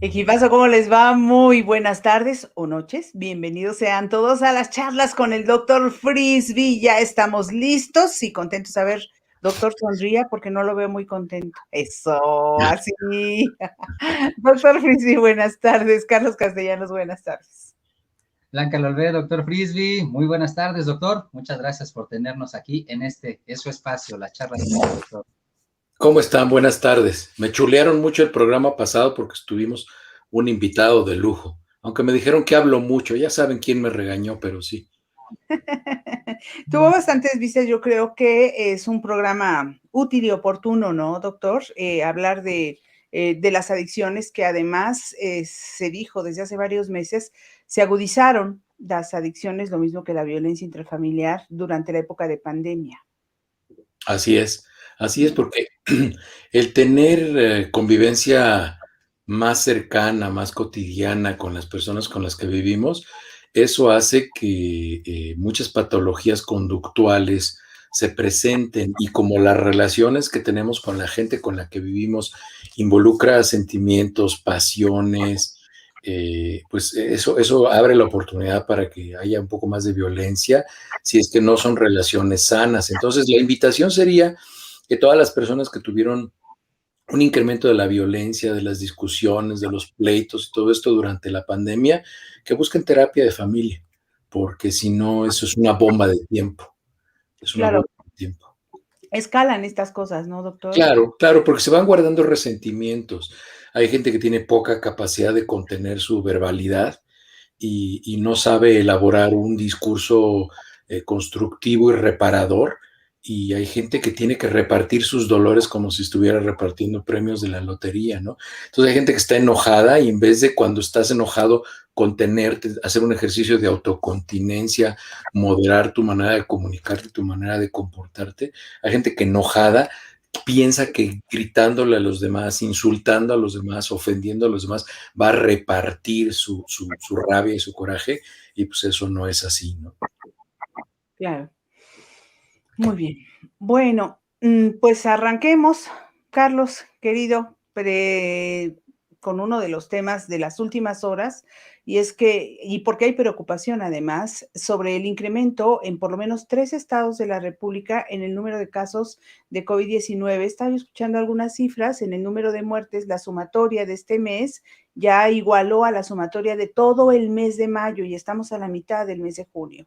Equipazo, ¿cómo les va? Muy buenas tardes o noches. Bienvenidos sean todos a las charlas con el doctor Frisby. Ya estamos listos y contentos. A ver, doctor, sonría porque no lo veo muy contento. Eso, así. Doctor Frisby, buenas tardes. Carlos Castellanos, buenas tardes. Blanca Lolvé, doctor Frisby, muy buenas tardes, doctor. Muchas gracias por tenernos aquí en es su espacio, la charla con el doctor. ¿Cómo están? Buenas tardes. Me chulearon mucho el programa pasado porque estuvimos un invitado de lujo. Aunque me dijeron que hablo mucho, ya saben quién me regañó, pero sí. Tuvo bastantes vistas, yo creo que es un programa útil y oportuno, ¿no, doctor? Hablar de las adicciones que además se dijo desde hace varios meses, se agudizaron las adicciones, lo mismo que la violencia intrafamiliar durante la época de pandemia. Así es porque el tener convivencia más cercana, más cotidiana con las personas con las que vivimos, eso hace que muchas patologías conductuales se presenten y como las relaciones que tenemos con la gente con la que vivimos involucra sentimientos, pasiones, pues eso abre la oportunidad para que haya un poco más de violencia si es que no son relaciones sanas. Entonces, la invitación sería que todas las personas que tuvieron un incremento de la violencia, de las discusiones, de los pleitos y todo esto durante la pandemia, que busquen terapia de familia, porque si no, eso es una bomba de tiempo. Es una Claro, bomba de tiempo. escalan estas cosas, ¿no, doctor? Claro, claro, porque se van guardando resentimientos. Hay gente que tiene poca capacidad de contener su verbalidad y no sabe elaborar un discurso constructivo y reparador. Y hay gente que tiene que repartir sus dolores como si estuviera repartiendo premios de la lotería, ¿no? Entonces hay gente que está enojada y en vez de cuando estás enojado contenerte, hacer un ejercicio de autocontinencia, moderar tu manera de comunicarte, tu manera de comportarte, hay gente que enojada piensa que gritándole a los demás, insultando a los demás, ofendiendo a los demás, va a repartir su rabia y su coraje, y pues eso no es así, ¿no? Claro. Muy bien. Bueno, pues arranquemos, Carlos, querido, con uno de los temas de las últimas horas, y es que, y porque hay preocupación además, sobre el incremento en por lo menos 3 estados de la República en el número de casos de COVID-19. Estaba yo escuchando algunas cifras en el número de muertes, la sumatoria de este mes ya igualó a la sumatoria de todo el mes de mayo y estamos a la mitad del mes de junio.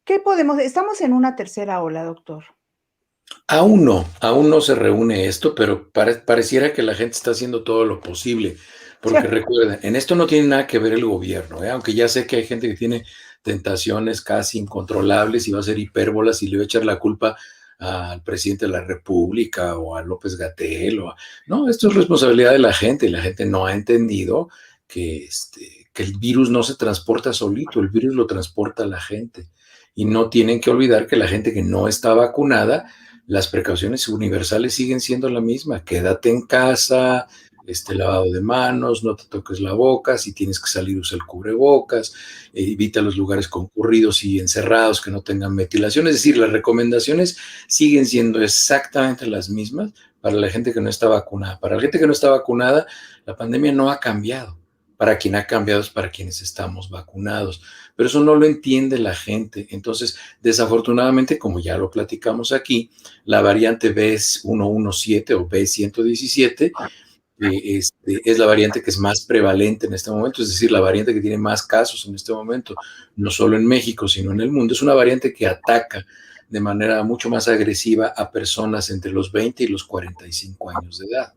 ¿Qué podemos? Estamos en una tercera ola, doctor. Aún no se reúne esto, pero pareciera que la gente está haciendo todo lo posible, porque recuerden, en esto no tiene nada que ver el gobierno, ¿eh? Aunque ya sé que hay gente que tiene tentaciones casi incontrolables y va a hacer hipérbolas y le va a echar la culpa al presidente de la República o a López-Gatell. No, esto es responsabilidad de la gente y la gente no ha entendido que el virus no se transporta solito, el virus lo transporta la gente. Y no tienen que olvidar que la gente que no está vacunada, las precauciones universales siguen siendo la misma. Quédate en casa, lavado de manos, no te toques la boca, si tienes que salir usa el cubrebocas, evita los lugares concurridos y encerrados que no tengan metilación. Es decir, las recomendaciones siguen siendo exactamente las mismas para la gente que no está vacunada. Para la gente que no está vacunada, la pandemia no ha cambiado. Para quien ha cambiado es para quienes estamos vacunados. Pero eso no lo entiende la gente. Entonces, desafortunadamente, como ya lo platicamos aquí, la variante B117 o B117 es la variante que es más prevalente en este momento, es decir, la variante que tiene más casos en este momento, no solo en México, sino en el mundo. Es una variante que ataca de manera mucho más agresiva a personas entre los 20 y los 45 años de edad.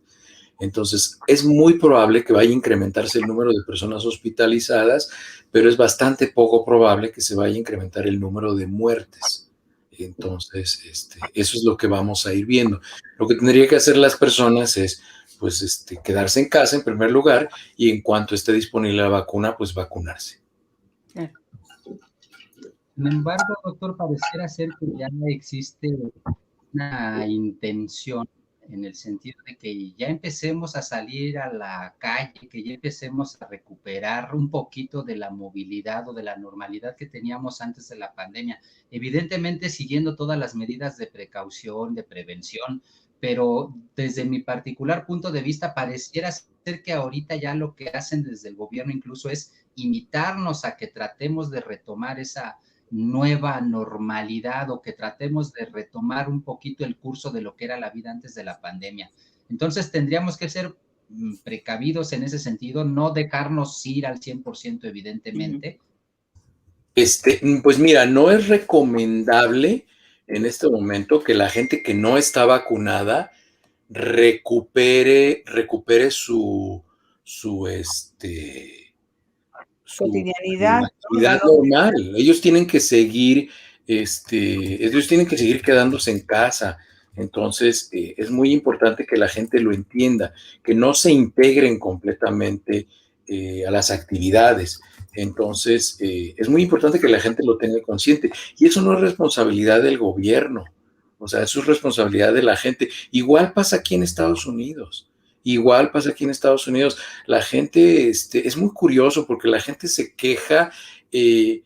Entonces, es muy probable que vaya a incrementarse el número de personas hospitalizadas, pero es bastante poco probable que se vaya a incrementar el número de muertes. Entonces, eso es lo que vamos a ir viendo. Lo que tendría que hacer las personas es, pues, quedarse en casa en primer lugar y en cuanto esté disponible la vacuna, pues vacunarse. Sin embargo, doctor, pareciera ser que ya existe una intención en el sentido de que ya empecemos a salir a la calle, que ya empecemos a recuperar un poquito de la movilidad o de la normalidad que teníamos antes de la pandemia, evidentemente siguiendo todas las medidas de precaución, de prevención, pero desde mi particular punto de vista pareciera ser que ahorita ya lo que hacen desde el gobierno incluso es invitarnos a que tratemos de retomar esa nueva normalidad o que tratemos de retomar un poquito el curso de lo que era la vida antes de la pandemia. Entonces tendríamos que ser precavidos en ese sentido, no dejarnos ir al 100% evidentemente. Pues mira, no es recomendable en este momento que la gente que no está vacunada recupere su cotidianidad, actividad normal. Ellos tienen que seguir, quedándose en casa. Entonces, es muy importante que la gente lo entienda, que no se integren completamente a las actividades. Entonces, es muy importante que la gente lo tenga consciente. Y eso no es responsabilidad del gobierno. O sea, eso es responsabilidad de la gente. Igual pasa aquí en Estados Unidos. La gente, es muy curioso porque la gente se queja que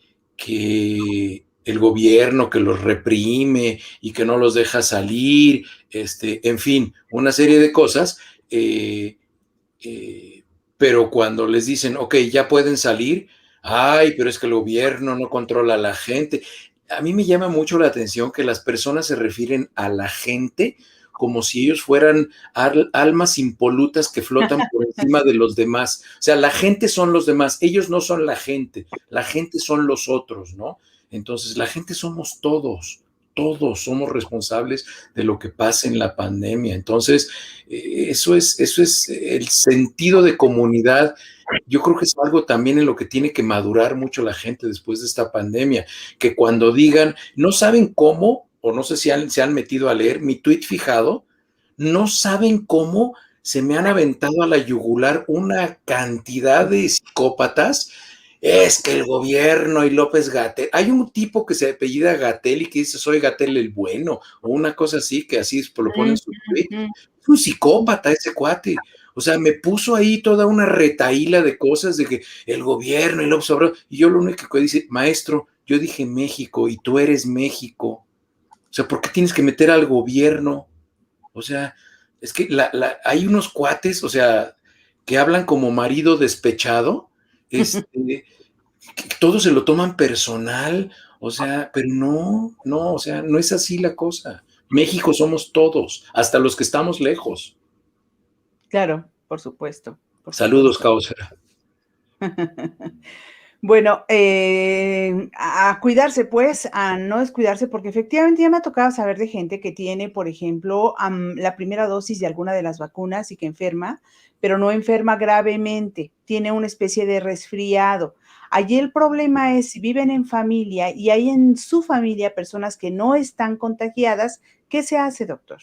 el gobierno que los reprime y que no los deja salir, en fin, una serie de cosas, pero cuando les dicen, ok, ya pueden salir, ay, pero es que el gobierno no controla a la gente. A mí me llama mucho la atención que las personas se refieren a la gente como si ellos fueran almas impolutas que flotan por encima de los demás. O sea, la gente son los demás, ellos no son la gente son los otros, ¿no? Entonces, la gente somos todos somos responsables de lo que pasa en la pandemia. Entonces, eso es el sentido de comunidad. Yo creo que es algo también en lo que tiene que madurar mucho la gente después de esta pandemia, que cuando digan, no saben cómo, o no sé si se han metido a leer mi tweet fijado, no saben cómo se me han aventado a la yugular una cantidad de psicópatas. Es que el gobierno y López-Gatell, hay un tipo que se apellida Gatell y que dice soy Gatell el bueno, o una cosa así, que así lo pone en su tweet. Es un psicópata ese cuate. O sea, me puso ahí toda una retahíla de cosas de que el gobierno y López Obrador, y yo lo único que dice, maestro, yo dije México y tú eres México. O sea, ¿por qué tienes que meter al gobierno? O sea, es que hay unos cuates, o sea, que hablan como marido despechado, todos se lo toman personal, o sea, pero no, o sea, no es así la cosa. México somos todos, hasta los que estamos lejos. Claro, por supuesto. Saludos, Cáusera. Bueno, a cuidarse, pues, a no descuidarse, porque efectivamente ya me ha tocado saber de gente que tiene, por ejemplo, la primera dosis de alguna de las vacunas y que enferma, pero no enferma gravemente, tiene una especie de resfriado. Allí el problema es si viven en familia y hay en su familia personas que no están contagiadas, ¿qué se hace, doctor?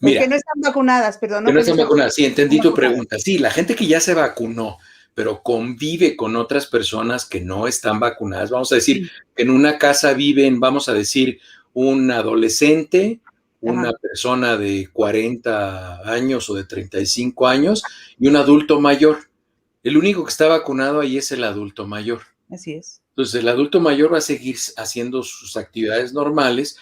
Mira, que no están vacunadas, perdón. Que no están vacunadas, sí, entendí tu pregunta. Sí, la gente que ya se vacunó, pero convive con otras personas que no están vacunadas. Vamos a decir que en una casa viven, vamos a decir, un adolescente, una persona de 40 años o de 35 años y un adulto mayor. El único que está vacunado ahí es el adulto mayor. Así es. Entonces, el adulto mayor va a seguir haciendo sus actividades normales,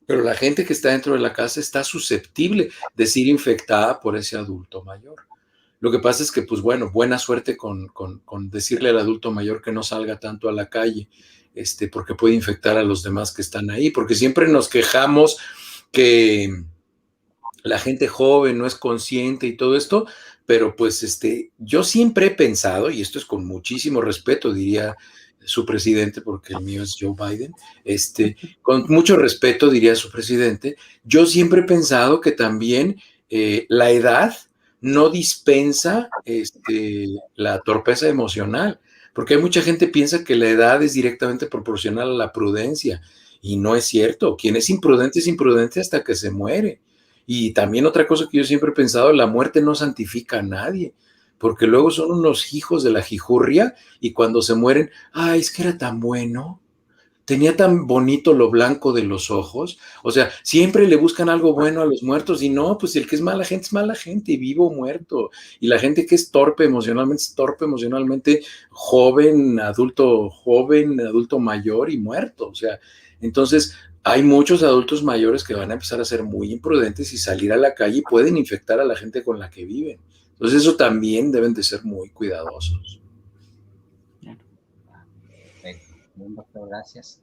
pero la gente que está dentro de la casa está susceptible de ser infectada por ese adulto mayor. Lo que pasa es que, pues bueno, buena suerte con decirle al adulto mayor que no salga tanto a la calle, porque puede infectar a los demás que están ahí, porque siempre nos quejamos que la gente joven no es consciente y todo esto, pero pues yo siempre he pensado, y esto es con muchísimo respeto, diría su presidente, porque el mío es Joe Biden, con mucho respeto diría su presidente, yo siempre he pensado que también la edad no dispensa la torpeza emocional, porque hay mucha gente que piensa que la edad es directamente proporcional a la prudencia, y no es cierto. Quien es imprudente hasta que se muere. Y también otra cosa que yo siempre he pensado, la muerte no santifica a nadie, porque luego son unos hijos de la jijurria y cuando se mueren, ay, es que era tan bueno, tenía tan bonito lo blanco de los ojos. O sea, siempre le buscan algo bueno a los muertos y no, pues el que es mala gente, vivo o muerto. Y la gente que es torpe emocionalmente, joven, adulto mayor y muerto. O sea, entonces hay muchos adultos mayores que van a empezar a ser muy imprudentes y salir a la calle y pueden infectar a la gente con la que viven. Entonces eso también deben de ser muy cuidadosos. Perfecto. Bien, doctor, gracias.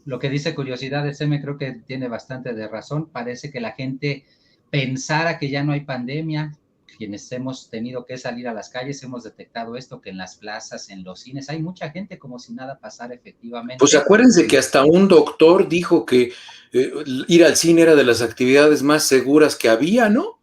Lo que dice curiosidad de me creo que tiene bastante de razón. Parece que la gente pensara que ya no hay pandemia. Quienes hemos tenido que salir a las calles hemos detectado esto, que en las plazas, en los cines, hay mucha gente como si nada pasara efectivamente. Pues acuérdense que hasta un doctor dijo que ir al cine era de las actividades más seguras que había, ¿no?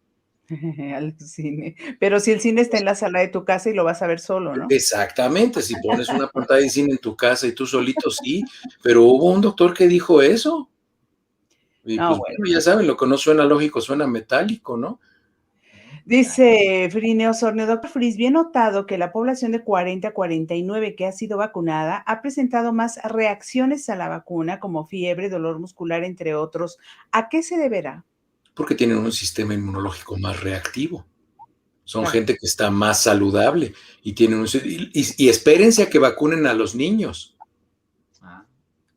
Al cine. Pero si el cine está en la sala de tu casa y lo vas a ver solo, ¿no? Exactamente, si pones una pantalla de cine en tu casa y tú solito sí, pero hubo un doctor que dijo eso. Y No, pues bueno, ya saben, lo que no suena lógico suena metálico, ¿no? Dice Frineo Osornio, doctor Fris, bien notado que la población de 40 a 49 que ha sido vacunada ha presentado más reacciones a la vacuna, como fiebre, dolor muscular, entre otros. ¿A qué se deberá? Porque tienen un sistema inmunológico más reactivo. Son Claro. gente que está más saludable y tienen y espérense a que vacunen a los niños.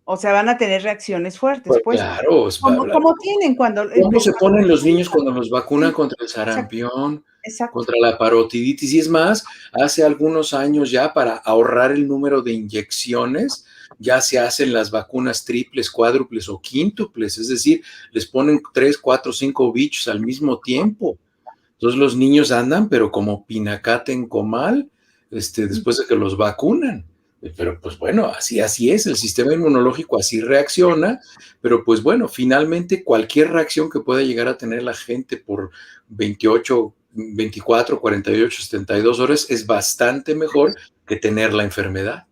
O sea, van a tener reacciones fuertes, pues. Claro, ¿Cómo tienen cuando ¿cómo se ponen los niños cuando los vacunan Sí, contra el sarampión, exacto. contra la parotiditis? Y es más, hace algunos años ya, para ahorrar el número de inyecciones, ya se hacen las vacunas triples, cuádruples o quíntuples, es decir, les ponen 3, 4, 5 bichos al mismo tiempo. Entonces los niños andan, pero como pinacate en comal, después de que los vacunan. Pero pues bueno, así es, el sistema inmunológico así reacciona, pero pues bueno, finalmente cualquier reacción que pueda llegar a tener la gente por 28, 24, 48, 72 horas es bastante mejor que tener la enfermedad.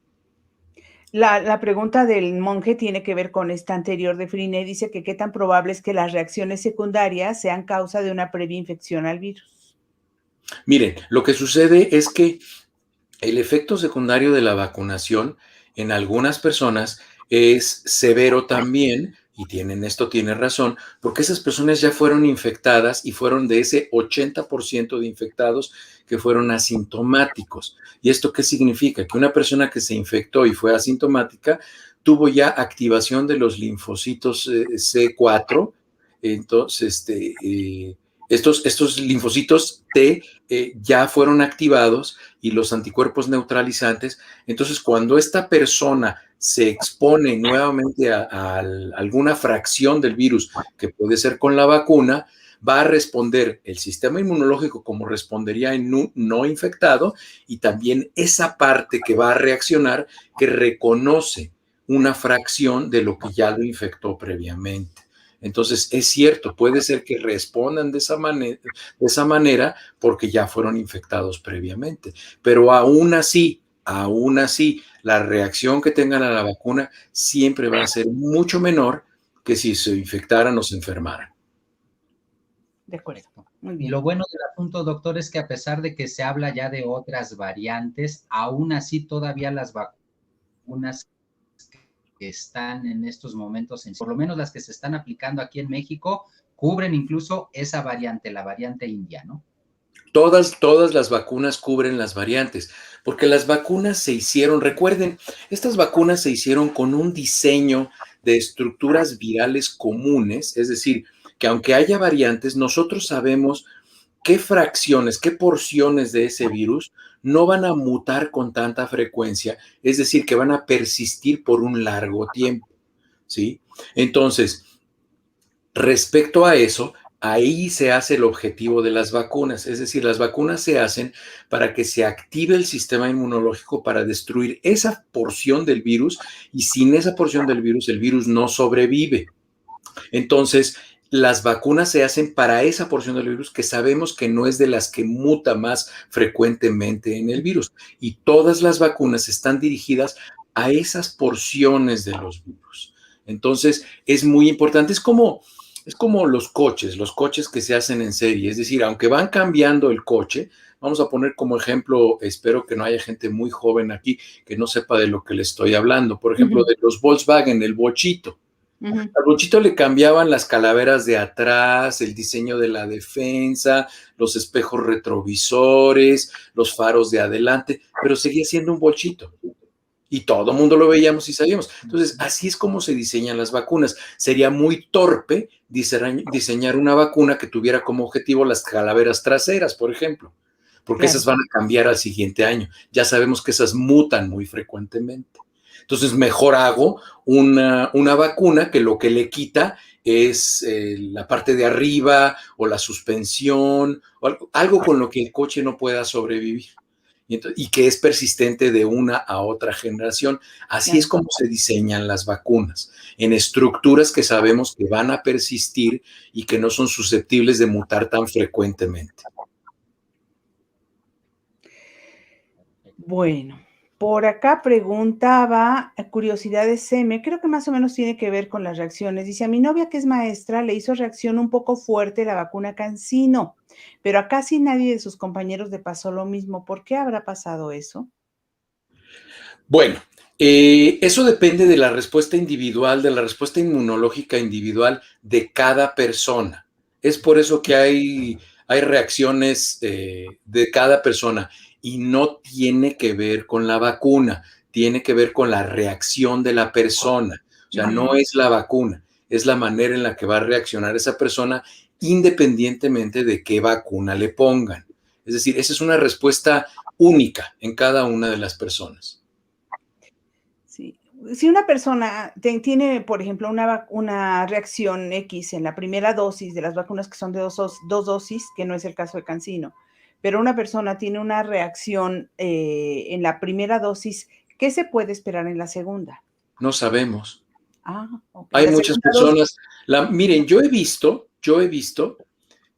La pregunta del monje tiene que ver con esta anterior de Frine. Dice que qué tan probable es que las reacciones secundarias sean causa de una previa infección al virus. Miren, lo que sucede es que el efecto secundario de la vacunación en algunas personas es severo también, y esto tiene razón, porque esas personas ya fueron infectadas y fueron de ese 80% de infectados que fueron asintomáticos. ¿Y esto qué significa? Que una persona que se infectó y fue asintomática tuvo ya activación de los linfocitos C4, entonces estos linfocitos T ya fueron activados y los anticuerpos neutralizantes. Entonces, cuando esta persona se expone nuevamente a alguna fracción del virus, que puede ser con la vacuna, va a responder el sistema inmunológico como respondería en un no infectado, y también esa parte que va a reaccionar, que reconoce una fracción de lo que ya lo infectó previamente. Entonces, es cierto, puede ser que respondan de esa manera porque ya fueron infectados previamente, pero aún así, la reacción que tengan a la vacuna siempre va a ser mucho menor que si se infectaran o se enfermaran. De acuerdo. Muy bien. Y lo bueno del asunto, doctor, es que a pesar de que se habla ya de otras variantes, aún así todavía las vacunas que están en estos momentos, por lo menos las que se están aplicando aquí en México, cubren incluso esa variante, la variante india, ¿no? Todas las vacunas cubren las variantes, porque las vacunas se hicieron, recuerden, estas vacunas se hicieron con un diseño de estructuras virales comunes, es decir, que aunque haya variantes, nosotros sabemos qué fracciones, qué porciones de ese virus no van a mutar con tanta frecuencia, es decir, que van a persistir por un largo tiempo, ¿sí? Entonces, respecto a eso, ahí se hace el objetivo de las vacunas, es decir, las vacunas se hacen para que se active el sistema inmunológico para destruir esa porción del virus, y sin esa porción del virus, el virus no sobrevive. Entonces, las vacunas se hacen para esa porción del virus que sabemos que no es de las que muta más frecuentemente en el virus, y todas las vacunas están dirigidas a esas porciones de los virus. Entonces, es muy importante. Es como Es como los coches que se hacen en serie. Es decir, aunque van cambiando el coche, vamos a poner como ejemplo, espero que no haya gente muy joven aquí que no sepa de lo que le estoy hablando. Por ejemplo, de los Volkswagen, el bochito. Al bochito le cambiaban las calaveras de atrás, el diseño de la defensa, los espejos retrovisores, los faros de adelante, pero seguía siendo un bochito. Y todo el mundo lo veíamos y sabíamos. Entonces, así es como se diseñan las vacunas. Sería muy torpe diseñar una vacuna que tuviera como objetivo las calaveras traseras, por ejemplo, porque esas van a cambiar al siguiente año. Ya sabemos que esas mutan muy frecuentemente. Entonces, mejor hago una vacuna que lo que le quita es la parte de arriba o la suspensión, o algo con lo que el coche no pueda sobrevivir. Y que es persistente de una a otra generación. Así es como se diseñan las vacunas, en estructuras que sabemos que van a persistir y que no son susceptibles de mutar tan frecuentemente. Bueno, por acá preguntaba, curiosidades Seme, creo que más o menos tiene que ver con las reacciones. Dice, a mi novia que es maestra le hizo reacción un poco fuerte la vacuna CanSino, pero a casi nadie de sus compañeros le pasó lo mismo. ¿Por qué habrá pasado eso? Bueno, eso depende de la respuesta individual, de la respuesta inmunológica individual de cada persona. Es por eso que hay reacciones de cada persona y no tiene que ver con la vacuna, tiene que ver con la reacción de la persona. O sea, no es la vacuna, es la manera en la que va a reaccionar esa persona independientemente de qué vacuna le pongan. Es decir, esa es una respuesta única en cada una de las personas. Sí. Si una persona tiene, por ejemplo, una reacción X en la primera dosis de las vacunas que son de dos dosis, que no es el caso de CanSino, pero una persona tiene una reacción en la primera dosis, ¿qué se puede esperar en la segunda? No sabemos. Okay. Hay muchas personas. Miren, yo he visto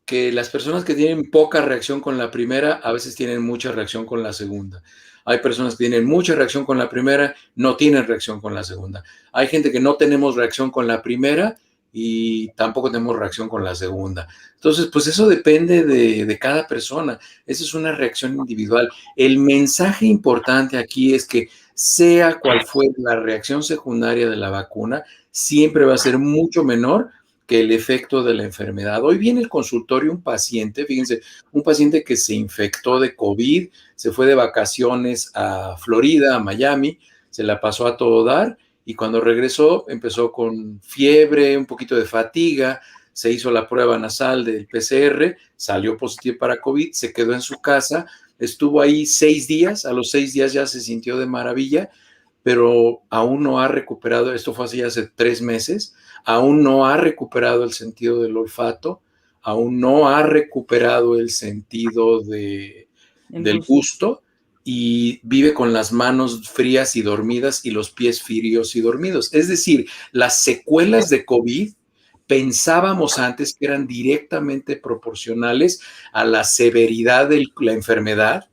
que las personas que tienen poca reacción con la primera, a veces tienen mucha reacción con la segunda. Hay personas que tienen mucha reacción con la primera, no tienen reacción con la segunda. Hay gente que no tenemos reacción con la primera y tampoco tenemos reacción con la segunda. Entonces, pues eso depende de cada persona. Esa es una reacción individual. El mensaje importante aquí es que sea cual fue la reacción secundaria de la vacuna, siempre va a ser mucho menor que el efecto de la enfermedad. Hoy viene el consultorio un paciente, fíjense, un paciente que se infectó de COVID, se fue de vacaciones a Florida, a Miami, se la pasó a todo dar y cuando regresó empezó con fiebre, un poquito de fatiga, se hizo la prueba nasal del PCR, salió positivo para COVID, se quedó en su casa, estuvo ahí 6 días, a los 6 días ya se sintió de maravilla, pero aún no ha recuperado, esto fue hace 3 meses, aún no ha recuperado el sentido del olfato, aún no ha recuperado el sentido del gusto y vive con las manos frías y dormidas y los pies fríos y dormidos. Es decir, las secuelas de COVID pensábamos antes que eran directamente proporcionales a la severidad de la enfermedad.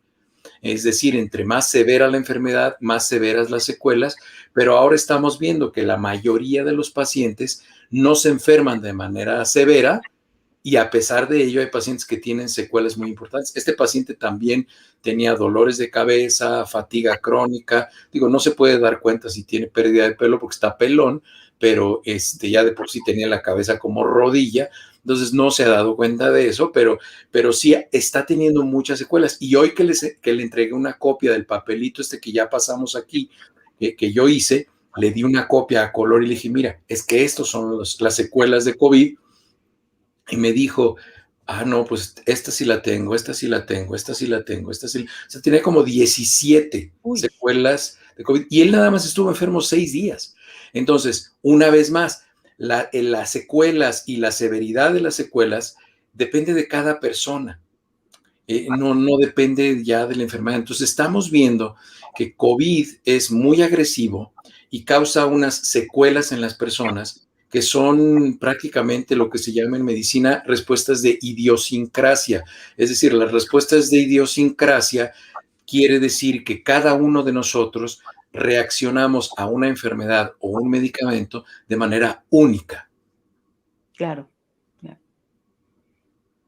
Es decir, entre más severa la enfermedad, más severas las secuelas, pero ahora estamos viendo que la mayoría de los pacientes no se enferman de manera severa y a pesar de ello hay pacientes que tienen secuelas muy importantes. Este paciente también tenía dolores de cabeza, fatiga crónica. Digo, no se puede dar cuenta si tiene pérdida de pelo porque está pelón, pero ya de por sí tenía la cabeza como rodilla. Entonces no se ha dado cuenta de eso, pero sí está teniendo muchas secuelas. Y hoy que le entregué una copia del papelito que ya pasamos aquí, que yo hice, le di una copia a color y le dije, mira, es que estos son las secuelas de COVID. Y me dijo, no, pues esta sí la tengo, esta sí la tengo, esta sí la tengo, esta sí. O sea, tenía como 17 secuelas de COVID y él nada más estuvo enfermo 6 días. Entonces, una vez más, las secuelas y la severidad de las secuelas depende de cada persona. No depende ya de la enfermedad. Entonces, estamos viendo que COVID es muy agresivo y causa unas secuelas en las personas que son prácticamente lo que se llama en medicina respuestas de idiosincrasia. Es decir, las respuestas de idiosincrasia quiere decir que cada uno de nosotros reaccionamos a una enfermedad o un medicamento de manera única. Claro.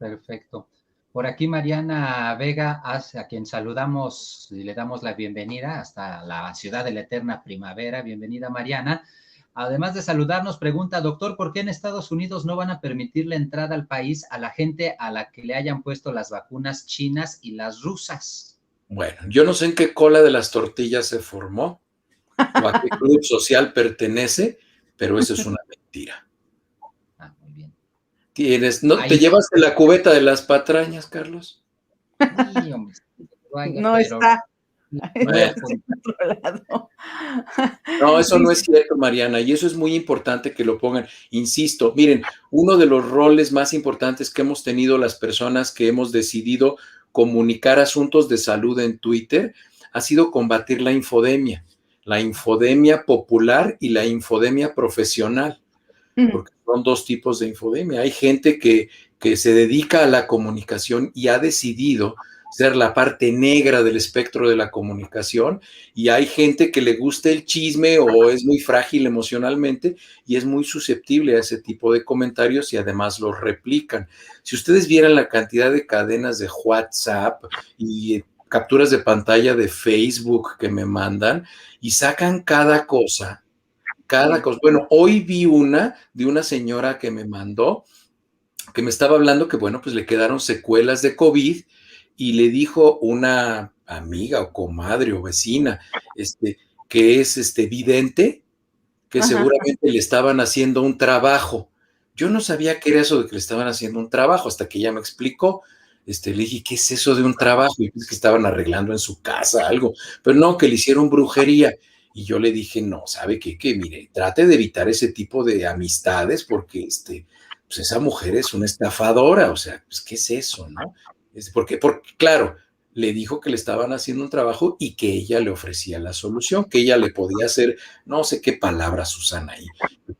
Perfecto. Por aquí Mariana Vega, a quien saludamos y le damos la bienvenida hasta la ciudad de la eterna primavera. Bienvenida, Mariana. Además de saludarnos, pregunta, doctor, ¿por qué en Estados Unidos no van a permitir la entrada al país a la gente a la que le hayan puesto las vacunas chinas y las rusas? Bueno, yo no sé en qué cola de las tortillas se formó o a qué club social pertenece, pero eso es una mentira. Ah, muy bien. ¿No te llevas la cubeta de las patrañas, Carlos? Sí, hombre, no está. Bueno. No, eso no es cierto, Mariana, y eso es muy importante que lo pongan. Insisto, miren, uno de los roles más importantes que hemos tenido las personas que hemos decidido comunicar asuntos de salud en Twitter ha sido combatir la infodemia popular y la infodemia profesional, porque son dos tipos de infodemia. Hay gente que se dedica a la comunicación y ha decidido ser la parte negra del espectro de la comunicación, y hay gente que le gusta el chisme o es muy frágil emocionalmente y es muy susceptible a ese tipo de comentarios y además los replican. Si ustedes vieran la cantidad de cadenas de WhatsApp y capturas de pantalla de Facebook que me mandan y sacan cada cosa. Bueno, hoy vi una de una señora que me mandó, que me estaba hablando que, bueno, pues le quedaron secuelas de COVID y le dijo una amiga o comadre o vecina, que es vidente, que seguramente le estaban haciendo un trabajo. Yo no sabía qué era eso de que le estaban haciendo un trabajo hasta que ella me explicó. Le dije, ¿qué es eso de un trabajo? Y es que estaban arreglando en su casa algo, pero no, que le hicieron brujería. Y yo le dije, no, ¿sabe qué? Que mire, trate de evitar ese tipo de amistades porque pues esa mujer es una estafadora, o sea, pues, ¿qué es eso, no? Porque, claro, le dijo que le estaban haciendo un trabajo y que ella le ofrecía la solución, que ella le podía hacer, no sé qué palabras usan ahí,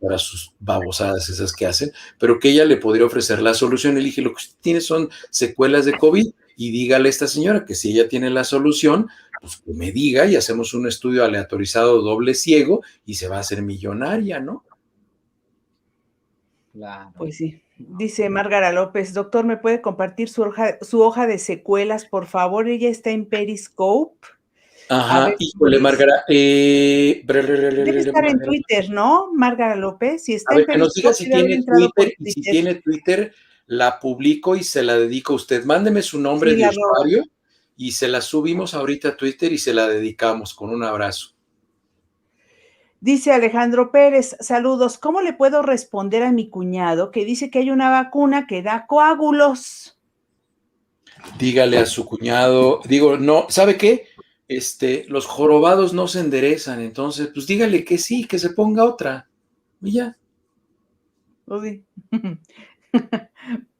para sus babosadas esas que hacen, pero que ella le podría ofrecer la solución. Y le dije, lo que usted tiene son secuelas de COVID y dígale a esta señora que si ella tiene la solución, pues que me diga y hacemos un estudio aleatorizado doble ciego y se va a hacer millonaria, ¿no? Claro. Pues sí. Dice Márgara López, doctor, ¿me puede compartir su hoja de secuelas, por favor? Ella está en Periscope. Ajá, híjole, Márgara. Debe estar en Twitter, ¿no, Márgara López? Si está a ver, en que nos diga Periscope, si debe haber tiene entrado por Twitter, y si Twitter. tiene Twitter, la publico y se la dedico a usted. Mándeme su nombre Sí, de la usuario y se la subimos ahorita a Twitter y se la dedicamos con un abrazo. Dice Alejandro Pérez, saludos, ¿cómo le puedo responder a mi cuñado que dice que hay una vacuna que da coágulos? Dígale a su cuñado, digo, no, ¿sabe qué? Los jorobados no se enderezan, entonces, pues dígale que sí, que se ponga otra. Y ya. Uy.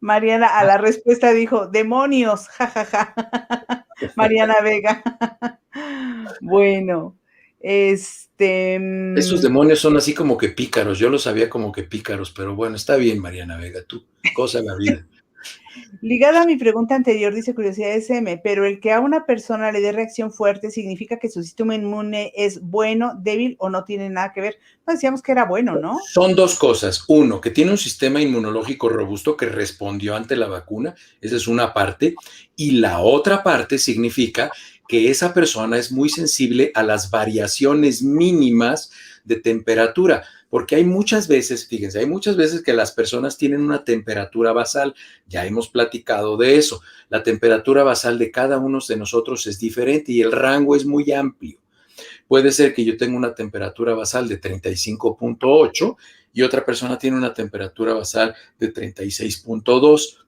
Mariana a la respuesta dijo, demonios, jajaja. Mariana Vega. Bueno, Esos demonios son así como que pícaros, yo los sabía como que pícaros, pero bueno, está bien, Mariana Vega, tú, cosa de la vida. ligada a mi pregunta anterior, dice Curiosidad SM, pero el que a una persona le dé reacción fuerte significa que su sistema inmune es bueno, débil o no tiene nada que ver. No decíamos que era bueno, ¿no? Son dos cosas. Uno, que tiene un sistema inmunológico robusto que respondió ante la vacuna, esa es una parte, y la otra parte significa que esa persona es muy sensible a las variaciones mínimas de temperatura, porque hay muchas veces, fíjense, hay muchas veces que las personas tienen una temperatura basal, ya hemos platicado de eso, la temperatura basal de cada uno de nosotros es diferente y el rango es muy amplio. Puede ser que yo tenga una temperatura basal de 35.8 y otra persona tiene una temperatura basal de 36.2.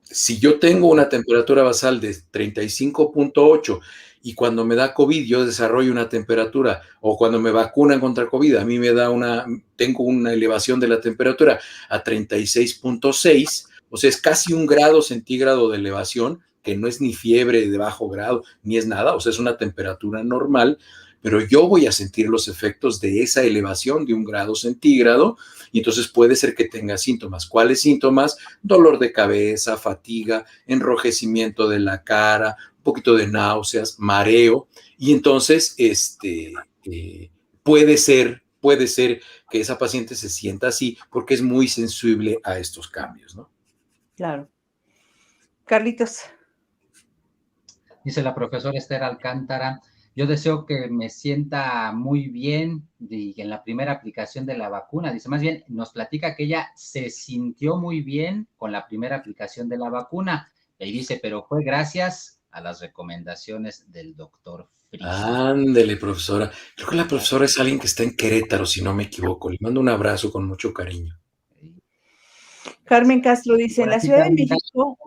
Si yo tengo una temperatura basal de 35.8 y cuando me da COVID yo desarrollo una temperatura, o cuando me vacunan contra COVID a mí tengo una elevación de la temperatura a 36.6, o sea, es casi 1 grado centígrado de elevación, que no es ni fiebre de bajo grado, ni es nada, o sea, es una temperatura normal, pero yo voy a sentir los efectos de esa elevación de 1 grado centígrado, y entonces puede ser que tenga síntomas. ¿Cuáles síntomas? Dolor de cabeza, fatiga, enrojecimiento de la cara, un poquito de náuseas, mareo, y entonces puede ser que esa paciente se sienta así porque es muy sensible a estos cambios, ¿no? Claro. Carlitos. Dice la profesora Esther Alcántara, yo deseo que me sienta muy bien en la primera aplicación de la vacuna. Dice, más bien, nos platica que ella se sintió muy bien con la primera aplicación de la vacuna. Y dice, pero fue gracias a las recomendaciones del doctor Frisby. Ándele, profesora. Creo que la profesora es alguien que está en Querétaro, si no me equivoco. Le mando un abrazo con mucho cariño. Carmen Castro dice, en la Ciudad de México...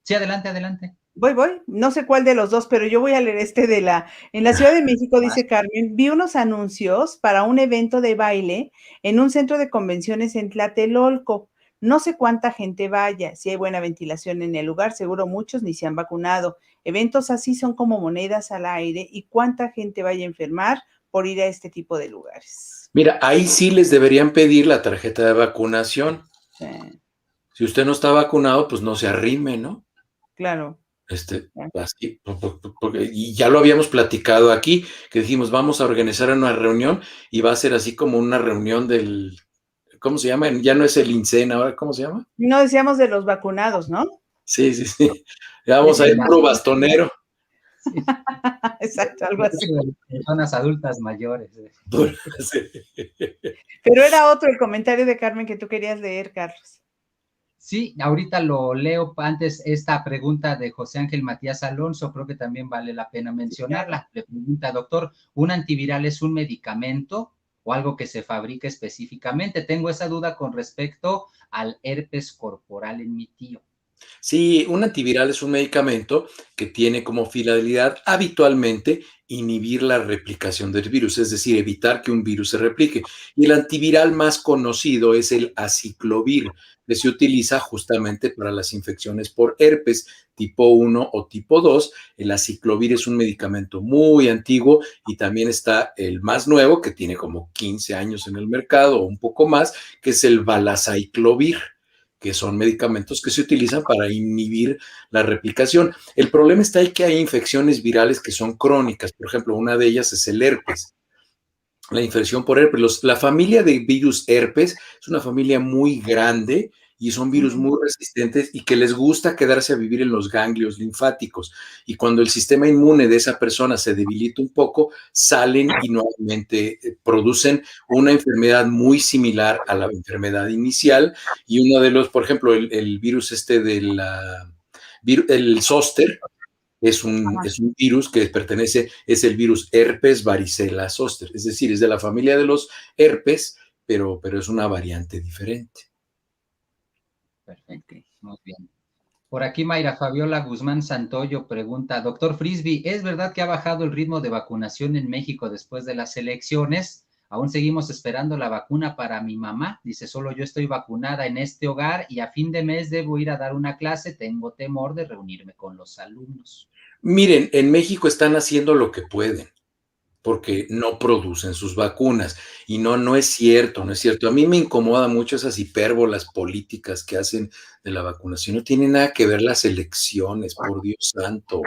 Sí, adelante, adelante. Voy. No sé cuál de los dos, pero yo voy a leer en la Ciudad de México, dice Carmen, vi unos anuncios para un evento de baile en un centro de convenciones en Tlatelolco. No sé cuánta gente vaya, si hay buena ventilación en el lugar, seguro muchos ni se han vacunado. Eventos así son como monedas al aire y cuánta gente vaya a enfermar por ir a este tipo de lugares. Mira, ahí sí les deberían pedir la tarjeta de vacunación. Sí. Si usted no está vacunado, pues no se arrime, ¿no? Claro. Así, y ya lo habíamos platicado aquí, que dijimos, vamos a organizar una reunión y va a ser así como una reunión del, ¿cómo se llama? Ya no es el INSEN, ahora, ¿cómo se llama? No decíamos de los vacunados, ¿no? Sí. Vamos a ir puro bastonero. Sí. Exacto, algo así. Personas adultas mayores. Sí. Pero era otro el comentario de Carmen que tú querías leer, Carlos. Sí, ahorita lo leo. Antes esta pregunta de José Ángel Matías Alonso, creo que también vale la pena mencionarla. Le pregunta, doctor, ¿un antiviral es un medicamento o algo que se fabrica específicamente? Tengo esa duda con respecto al herpes corporal en mi tío. Sí, un antiviral es un medicamento que tiene como finalidad habitualmente inhibir la replicación del virus, es decir, evitar que un virus se replique. Y el antiviral más conocido es el aciclovir, que se utiliza justamente para las infecciones por herpes tipo 1 o tipo 2. El aciclovir es un medicamento muy antiguo y también está el más nuevo, que tiene como 15 años en el mercado o un poco más, que es el valacyclovir, que son medicamentos que se utilizan para inhibir la replicación. El problema está ahí que hay infecciones virales que son crónicas. Por ejemplo, una de ellas es el herpes. La infección por herpes. La familia de virus herpes es una familia muy grande y son virus muy resistentes y que les gusta quedarse a vivir en los ganglios linfáticos. Y cuando el sistema inmune de esa persona se debilita un poco, salen y nuevamente producen una enfermedad muy similar a la enfermedad inicial. Y uno de los, por ejemplo, el virus el zóster, es un virus que pertenece, es el virus herpes varicela zoster, es decir, es de la familia de los herpes, pero es una variante diferente. Perfecto, muy bien. Por aquí Mayra Fabiola Guzmán Santoyo pregunta, doctor Frisby, ¿es verdad que ha bajado el ritmo de vacunación en México después de las elecciones? Aún seguimos esperando la vacuna para mi mamá. Dice, solo yo estoy vacunada en este hogar y a fin de mes debo ir a dar una clase. Tengo temor de reunirme con los alumnos. Miren, en México están haciendo lo que pueden, porque no producen sus vacunas. Y no es cierto, no es cierto. A mí me incomoda mucho esas hipérbolas políticas que hacen de la vacunación. No tiene nada que ver las elecciones, por Dios santo.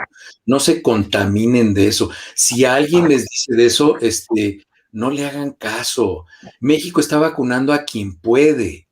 No se contaminen de eso. Si alguien les dice de eso, no le hagan caso. México está vacunando a quien puede,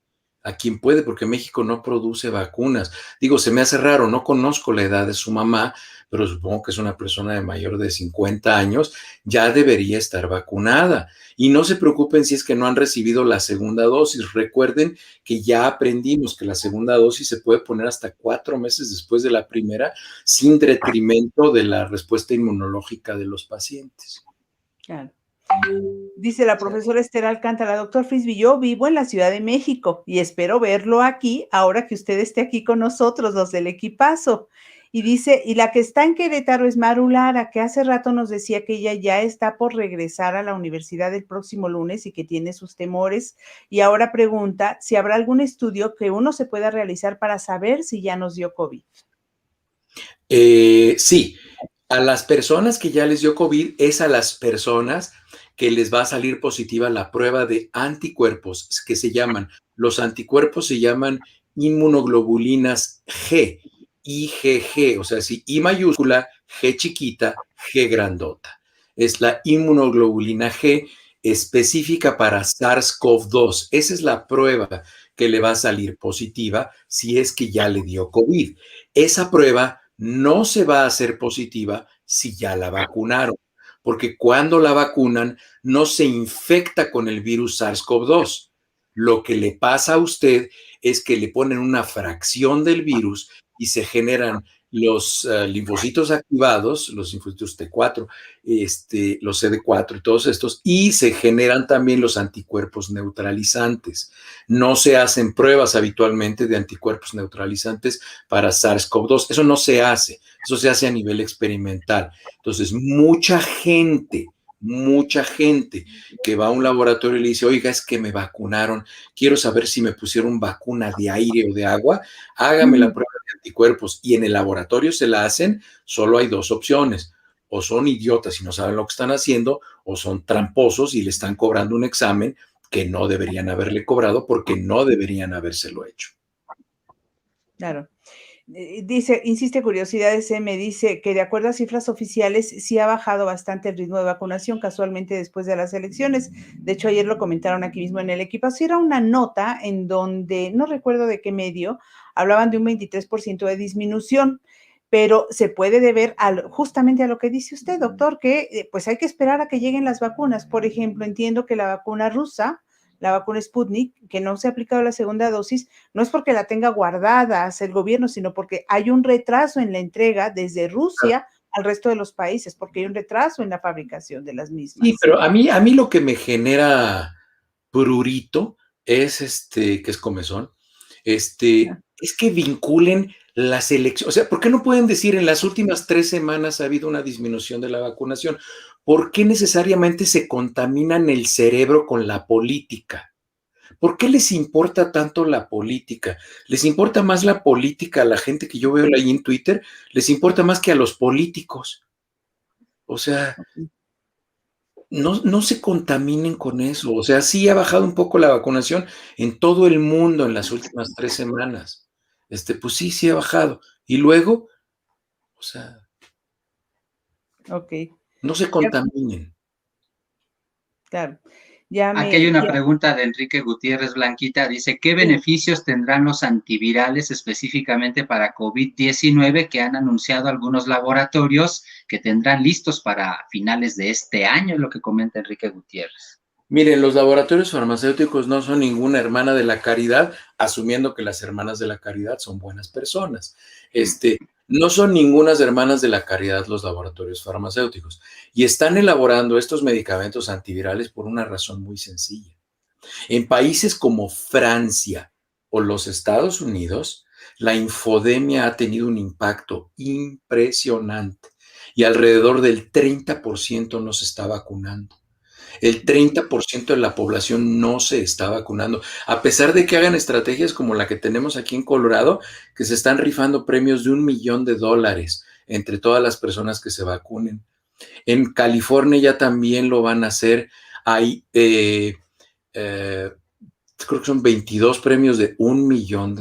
porque México no produce vacunas. Digo, se me hace raro, no conozco la edad de su mamá, pero supongo que es una persona de mayor de 50 años, ya debería estar vacunada. Y no se preocupen si es que no han recibido la segunda dosis. Recuerden que ya aprendimos que la segunda dosis se puede poner hasta 4 meses después de la primera, sin detrimento de la respuesta inmunológica de los pacientes. Claro. Dice la profesora Esther Alcántara, doctor Frisby, yo vivo en la Ciudad de México y espero verlo aquí ahora que usted esté aquí con nosotros, los del equipazo. Y dice, y la que está en Querétaro es Maru Lara, que hace rato nos decía que ella ya está por regresar a la universidad el próximo lunes y que tiene sus temores. Y ahora pregunta si habrá algún estudio que uno se pueda realizar para saber si ya nos dio COVID. Sí, a las personas que ya les dio COVID es a las personas que les va a salir positiva la prueba de anticuerpos, que los anticuerpos se llaman inmunoglobulinas G, IgG, o sea, sí, I mayúscula, G chiquita, G grandota. Es la inmunoglobulina G específica para SARS-CoV-2. Esa es la prueba que le va a salir positiva si es que ya le dio COVID. Esa prueba no se va a hacer positiva si ya la vacunaron, porque cuando la vacunan no se infecta con el virus SARS-CoV-2. Lo que le pasa a usted es que le ponen una fracción del virus y se generan los linfocitos activados, los linfocitos T4, los CD4 y todos estos, y se generan también los anticuerpos neutralizantes. No se hacen pruebas habitualmente de anticuerpos neutralizantes para SARS-CoV-2, eso no se hace, eso se hace a nivel experimental. Entonces, mucha gente que va a un laboratorio y le dice, oiga, es que me vacunaron, quiero saber si me pusieron vacuna de aire o de agua, hágame la prueba de anticuerpos, y en el laboratorio se la hacen, solo hay dos opciones: o son idiotas y no saben lo que están haciendo, o son tramposos y le están cobrando un examen que no deberían haberle cobrado porque no deberían habérselo hecho. Claro. Dice, insiste Curiosidades me dice que de acuerdo a cifras oficiales sí ha bajado bastante el ritmo de vacunación casualmente después de las elecciones. De hecho, ayer lo comentaron aquí mismo en el equipo. Así era una nota en donde, no recuerdo de qué medio, hablaban de un 23% de disminución, pero se puede deber justamente a lo que dice usted, doctor, que pues hay que esperar a que lleguen las vacunas. Por ejemplo, entiendo que la vacuna rusa, la vacuna Sputnik, que no se ha aplicado la segunda dosis, no es porque la tenga guardada hacia el gobierno, sino porque hay un retraso en la entrega desde Rusia al resto de los países, porque hay un retraso en la fabricación de las mismas. Sí, pero a mí lo que me genera prurito es que es comezón, es que vinculen las elecciones. O sea, ¿por qué no pueden decir en las últimas 3 semanas ha habido una disminución de la vacunación? ¿Por qué necesariamente se contaminan el cerebro con la política? ¿Por qué les importa tanto la política? ¿Les importa más la política a la gente que yo veo ahí en Twitter? ¿Les importa más que a los políticos? O sea, no se contaminen con eso. O sea, sí ha bajado un poco la vacunación en todo el mundo en las últimas 3 semanas. Pues sí ha bajado. Y luego, o sea, no se contaminen. Claro. Aquí hay una pregunta de Enrique Gutiérrez Blanquita, dice, ¿qué beneficios tendrán los antivirales específicamente para COVID-19 que han anunciado algunos laboratorios que tendrán listos para finales de este año? Es lo que comenta Enrique Gutiérrez. Miren, los laboratorios farmacéuticos no son ninguna hermana de la caridad, asumiendo que las hermanas de la caridad son buenas personas. No son ningunas hermanas de la caridad los laboratorios farmacéuticos, y están elaborando estos medicamentos antivirales por una razón muy sencilla. En países como Francia o los Estados Unidos, la infodemia ha tenido un impacto impresionante y alrededor del 30% no se está vacunando. El 30% de la población no se está vacunando, a pesar de que hagan estrategias como la que tenemos aquí en Colorado, que se están rifando premios de $1 millón entre todas las personas que se vacunen. En California ya también lo van a hacer. Hay, creo que son 22 premios de $1 millón.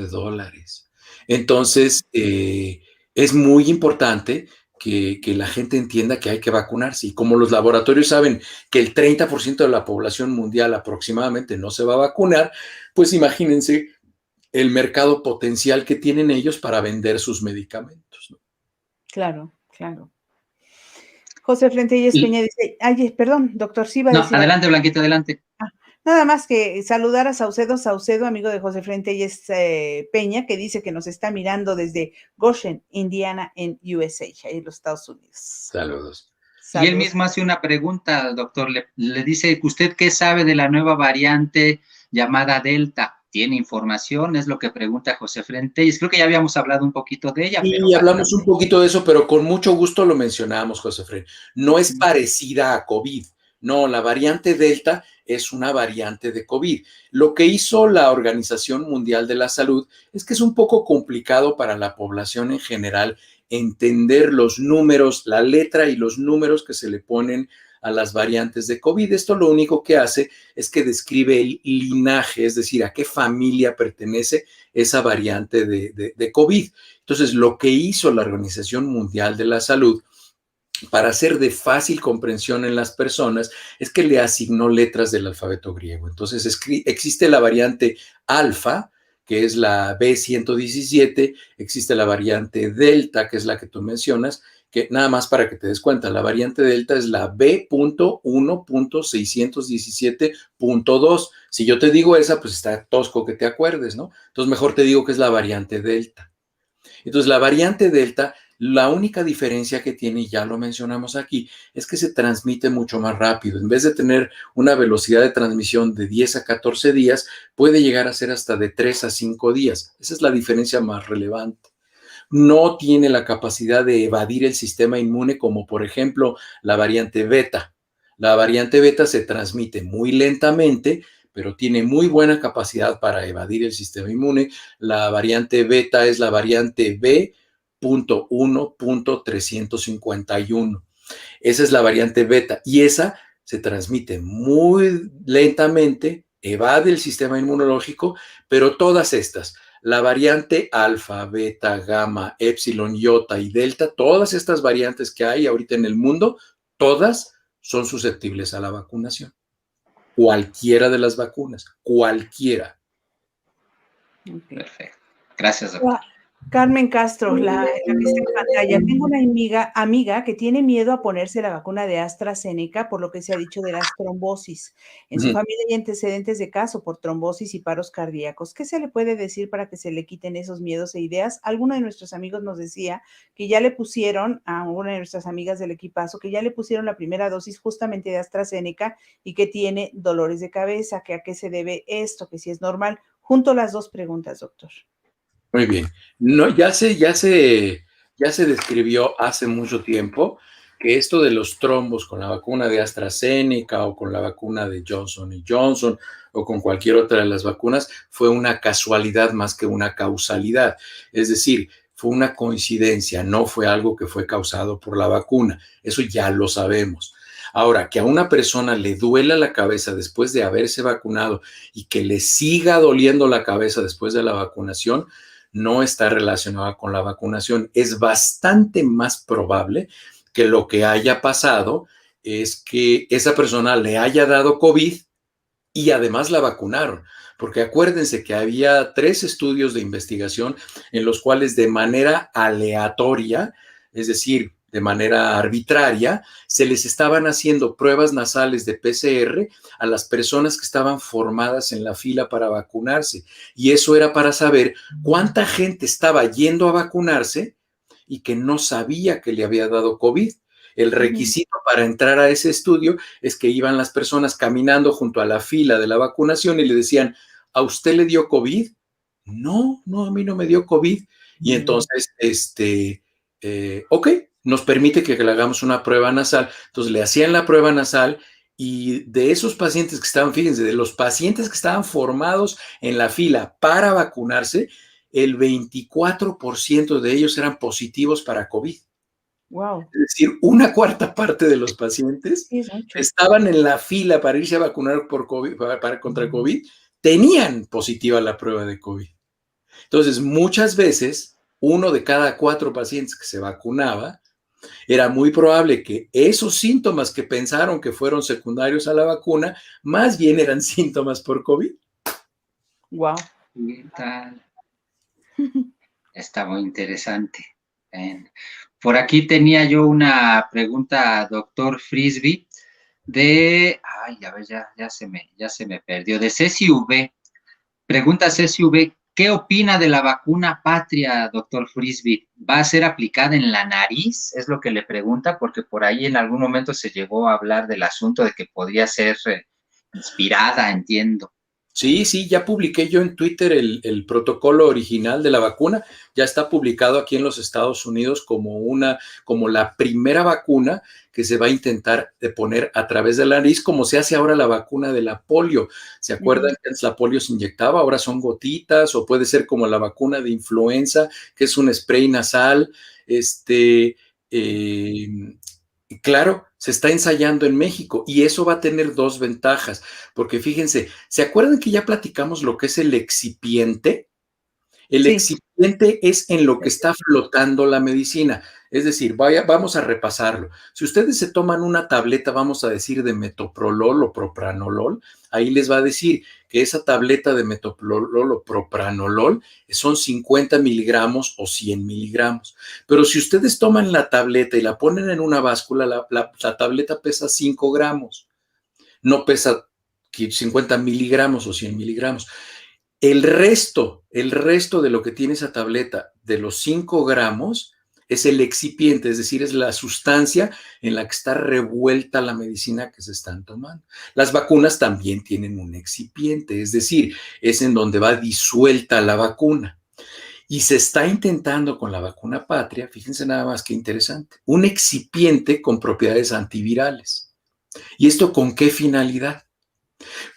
Entonces, es muy importante que la gente entienda que hay que vacunarse. Y como los laboratorios saben que el 30% de la población mundial aproximadamente no se va a vacunar, pues imagínense el mercado potencial que tienen ellos para vender sus medicamentos, ¿no? Claro. José Frentelles Peña dice, perdón, doctor, sí va a decir. Adelante, Blanquita, adelante. Nada más que saludar a Saucedo, amigo de José Frentelles Peña, que dice que nos está mirando desde Goshen, Indiana, en USA, ahí en los Estados Unidos. Saludos. Y él mismo hace una pregunta, doctor, le dice, ¿usted qué sabe de la nueva variante llamada Delta? ¿Tiene información? Es lo que pregunta José Frentelles. Creo que ya habíamos hablado un poquito de ella. Sí, hablamos un poquito de eso, pero con mucho gusto lo mencionamos, José Frentelles. No es parecida a COVID. No, la variante Delta es una variante de COVID. Lo que hizo la Organización Mundial de la Salud es que es un poco complicado para la población en general entender los números, la letra y los números que se le ponen a las variantes de COVID. Esto lo único que hace es que describe el linaje, es decir, a qué familia pertenece esa variante de COVID. Entonces, lo que hizo la Organización Mundial de la Salud para hacer de fácil comprensión en las personas es que le asignó letras del alfabeto griego. Entonces existe la variante alfa, que es la B117, existe la variante Delta, que es la que tú mencionas, que nada más para que te des cuenta, la variante Delta es la B.1.617.2. Si yo te digo esa, pues está tosco que te acuerdes, ¿no? Entonces mejor te digo que es la variante Delta. Entonces, la variante Delta, la única diferencia que tiene, y ya lo mencionamos aquí, es que se transmite mucho más rápido. En vez de tener una velocidad de transmisión de 10 a 14 días, puede llegar a ser hasta de 3 a 5 días. Esa es la diferencia más relevante. No tiene la capacidad de evadir el sistema inmune como, por ejemplo, la variante beta. La variante beta se transmite muy lentamente, pero tiene muy buena capacidad para evadir el sistema inmune. La variante beta es la variante B.1.351. Esa es la variante beta y esa se transmite muy lentamente, evade el sistema inmunológico, pero todas estas, la variante alfa, beta, gamma, epsilon, iota y delta, todas estas variantes que hay ahorita en el mundo, todas son susceptibles a la vacunación. Cualquiera de las vacunas, cualquiera. Okay. Perfecto. Gracias, doctor. Carmen Castro, la viste en pantalla. Tengo una amiga que tiene miedo a ponerse la vacuna de AstraZeneca por lo que se ha dicho de las trombosis. En su familia hay antecedentes de caso por trombosis y paros cardíacos. ¿Qué se le puede decir para que se le quiten esos miedos e ideas? Alguno de nuestros amigos nos decía que ya le pusieron, a una de nuestras amigas del equipazo, que ya le pusieron la primera dosis justamente de AstraZeneca y que tiene dolores de cabeza, que a qué se debe esto, que si es normal. Junto las dos preguntas, doctor. Muy bien. No, ya se describió hace mucho tiempo que esto de los trombos con la vacuna de AstraZeneca o con la vacuna de Johnson Johnson o con cualquier otra de las vacunas fue una casualidad más que una causalidad. Es decir, fue una coincidencia, no fue algo que fue causado por la vacuna. Eso ya lo sabemos. Ahora, que a una persona le duela la cabeza después de haberse vacunado y que le siga doliendo la cabeza después de la vacunación, no está relacionada con la vacunación. Es bastante más probable que lo que haya pasado es que esa persona le haya dado COVID y además la vacunaron. Porque acuérdense que había 3 estudios de investigación en los cuales de manera aleatoria, es decir, de manera arbitraria, se les estaban haciendo pruebas nasales de PCR a las personas que estaban formadas en la fila para vacunarse. Y eso era para saber cuánta gente estaba yendo a vacunarse y que no sabía que le había dado COVID. El requisito para entrar a ese estudio es que iban las personas caminando junto a la fila de la vacunación y le decían, ¿a usted le dio COVID? No, a mí no me dio COVID. Y entonces, ok, nos permite que le hagamos una prueba nasal. Entonces le hacían la prueba nasal y de esos pacientes que estaban, fíjense, de los pacientes que estaban formados en la fila para vacunarse, el 24% de ellos eran positivos para COVID. Wow. Es decir, una cuarta parte de los pacientes que estaban en la fila para irse a vacunar por COVID, contra COVID, tenían positiva la prueba de COVID. Entonces, muchas veces, 1 de cada 4 pacientes que se vacunaba, era muy probable que esos síntomas que pensaron que fueron secundarios a la vacuna, más bien eran síntomas por COVID. Wow. ¿Qué tal? Está muy interesante. Por aquí tenía yo una pregunta, doctor Frisby, a ver, ya se me perdió, de Ceci V. Pregunta Ceci V, ¿qué opina de la vacuna Patria, doctor Frisby? ¿Va a ser aplicada en la nariz? Es lo que le pregunta, porque por ahí en algún momento se llegó a hablar del asunto de que podría ser inspirada, entiendo. Sí, ya publiqué yo en Twitter el protocolo original de la vacuna. Ya está publicado aquí en los Estados Unidos como la primera vacuna que se va a intentar de poner a través de la nariz, como se hace ahora la vacuna de la polio. ¿Se acuerdan que antes la polio se inyectaba? Ahora son gotitas, o puede ser como la vacuna de influenza, que es un spray nasal. Claro, se está ensayando en México y eso va a tener 2 ventajas, porque fíjense, ¿se acuerdan que ya platicamos lo que es el excipiente? El excipiente recipiente es en lo que está flotando la medicina. Es decir, vamos a repasarlo. Si ustedes se toman una tableta, vamos a decir, de metoprolol o propranolol, ahí les va a decir que esa tableta de metoprolol o propranolol son 50 miligramos o 100 miligramos. Pero si ustedes toman la tableta y la ponen en una báscula, la tableta pesa 5 gramos, no pesa 50 miligramos o 100 miligramos. El resto de lo que tiene esa tableta, de los 5 gramos, es el excipiente, es decir, es la sustancia en la que está revuelta la medicina que se están tomando. Las vacunas también tienen un excipiente, es decir, es en donde va disuelta la vacuna. Y se está intentando con la vacuna Patria, fíjense nada más qué interesante, un excipiente con propiedades antivirales. ¿Y esto con qué finalidad?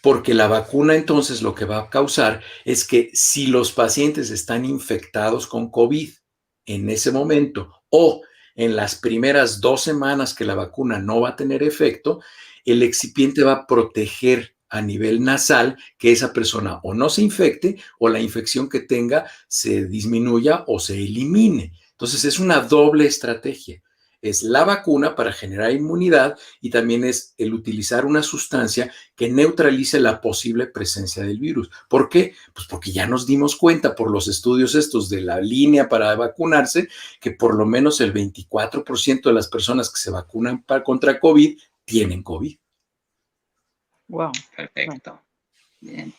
Porque la vacuna entonces lo que va a causar es que si los pacientes están infectados con COVID en ese momento o en las primeras 2 semanas que la vacuna no va a tener efecto, el excipiente va a proteger a nivel nasal que esa persona o no se infecte o la infección que tenga se disminuya o se elimine. Entonces es una doble estrategia. Es la vacuna para generar inmunidad y también es el utilizar una sustancia que neutralice la posible presencia del virus. ¿Por qué? Pues porque ya nos dimos cuenta por los estudios estos de la línea para vacunarse que por lo menos el 24% de las personas que se vacunan contra COVID tienen COVID. Wow. Perfecto. Bien.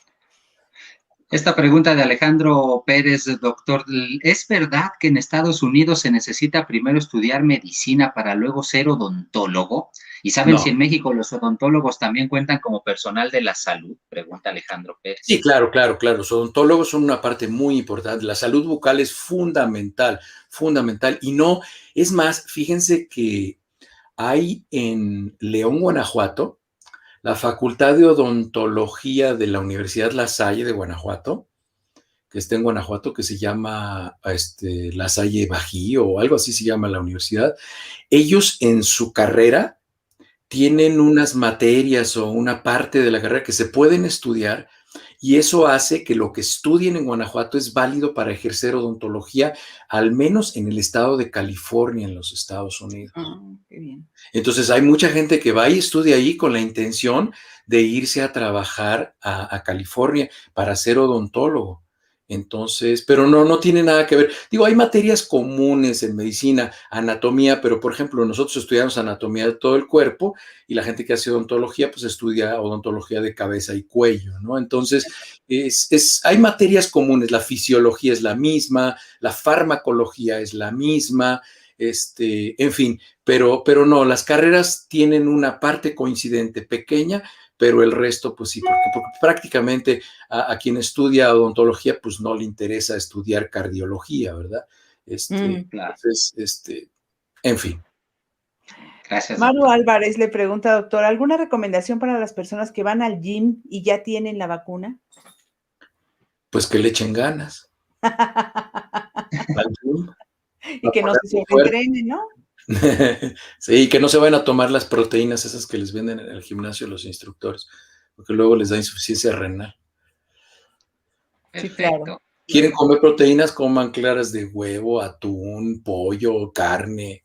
Esta pregunta de Alejandro Pérez, doctor, ¿es verdad que en Estados Unidos se necesita primero estudiar medicina para luego ser odontólogo? ¿Y saben No. si en México los odontólogos también cuentan como personal de la salud? Pregunta Alejandro Pérez. Sí, claro. Los odontólogos son una parte muy importante. La salud bucal es fundamental. Y no, es más, fíjense que hay en León, Guanajuato, la Facultad de Odontología de la Universidad La Salle de Guanajuato, que está en Guanajuato, que se llama La Salle Bajío o algo así se llama la universidad. Ellos en su carrera tienen unas materias o una parte de la carrera que se pueden estudiar y eso hace que lo que estudien en Guanajuato es válido para ejercer odontología, al menos en el estado de California, en los Estados Unidos. Qué bien. Entonces hay mucha gente que va y estudia ahí con la intención de irse a trabajar a California para ser odontólogo. Entonces, pero no tiene nada que ver. Digo, hay materias comunes en medicina, anatomía, pero por ejemplo, nosotros estudiamos anatomía de todo el cuerpo y la gente que hace odontología, pues estudia odontología de cabeza y cuello, ¿no? Entonces, hay materias comunes, la fisiología es la misma, la farmacología es la misma, en fin, pero no, las carreras tienen una parte coincidente pequeña, pero el resto, pues sí, porque prácticamente a quien estudia odontología, pues no le interesa estudiar cardiología, ¿verdad? Claro. Entonces, en fin. Gracias. Maru Álvarez le pregunta, doctor, ¿alguna recomendación para las personas que van al gym y ya tienen la vacuna? Pues que le echen ganas. Y que no se sobreentrenen, ¿no? Sí, que no se vayan a tomar las proteínas esas que les venden en el gimnasio los instructores, porque luego les da insuficiencia renal. Sí, claro. Quieren comer proteínas, coman claras de huevo, atún, pollo, carne.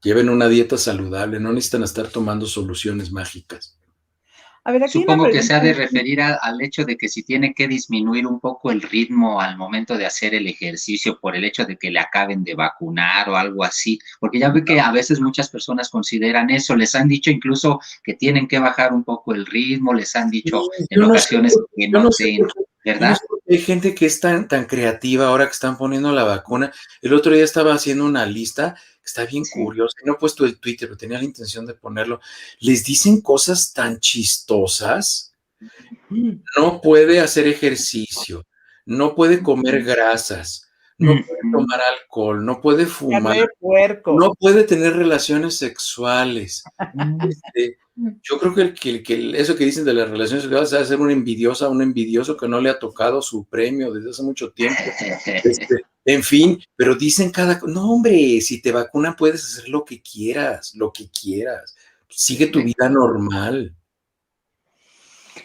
Lleven una dieta saludable, no necesitan estar tomando soluciones mágicas. A ver, aquí supongo que se ha de referir al hecho de que si tiene que disminuir un poco el ritmo al momento de hacer el ejercicio por el hecho de que le acaben de vacunar o algo así, porque ya ve que a veces muchas personas consideran eso, les han dicho incluso que tienen que bajar un poco el ritmo, les han dicho en ocasiones que no tienen, ¿verdad? Hay gente que es tan creativa ahora que están poniendo la vacuna. El otro día estaba haciendo una lista que está bien curiosa. No he puesto el Twitter, pero tenía la intención de ponerlo. Les dicen cosas tan chistosas. No puede hacer ejercicio, no puede comer grasas, no puede tomar alcohol, no puede fumar, no puede tener relaciones sexuales. Yo creo que eso que dicen de las relaciones sexuales es ser un envidioso que no le ha tocado su premio desde hace mucho tiempo. En fin, pero dicen no, hombre, si te vacunan puedes hacer lo que quieras. Sigue tu vida normal.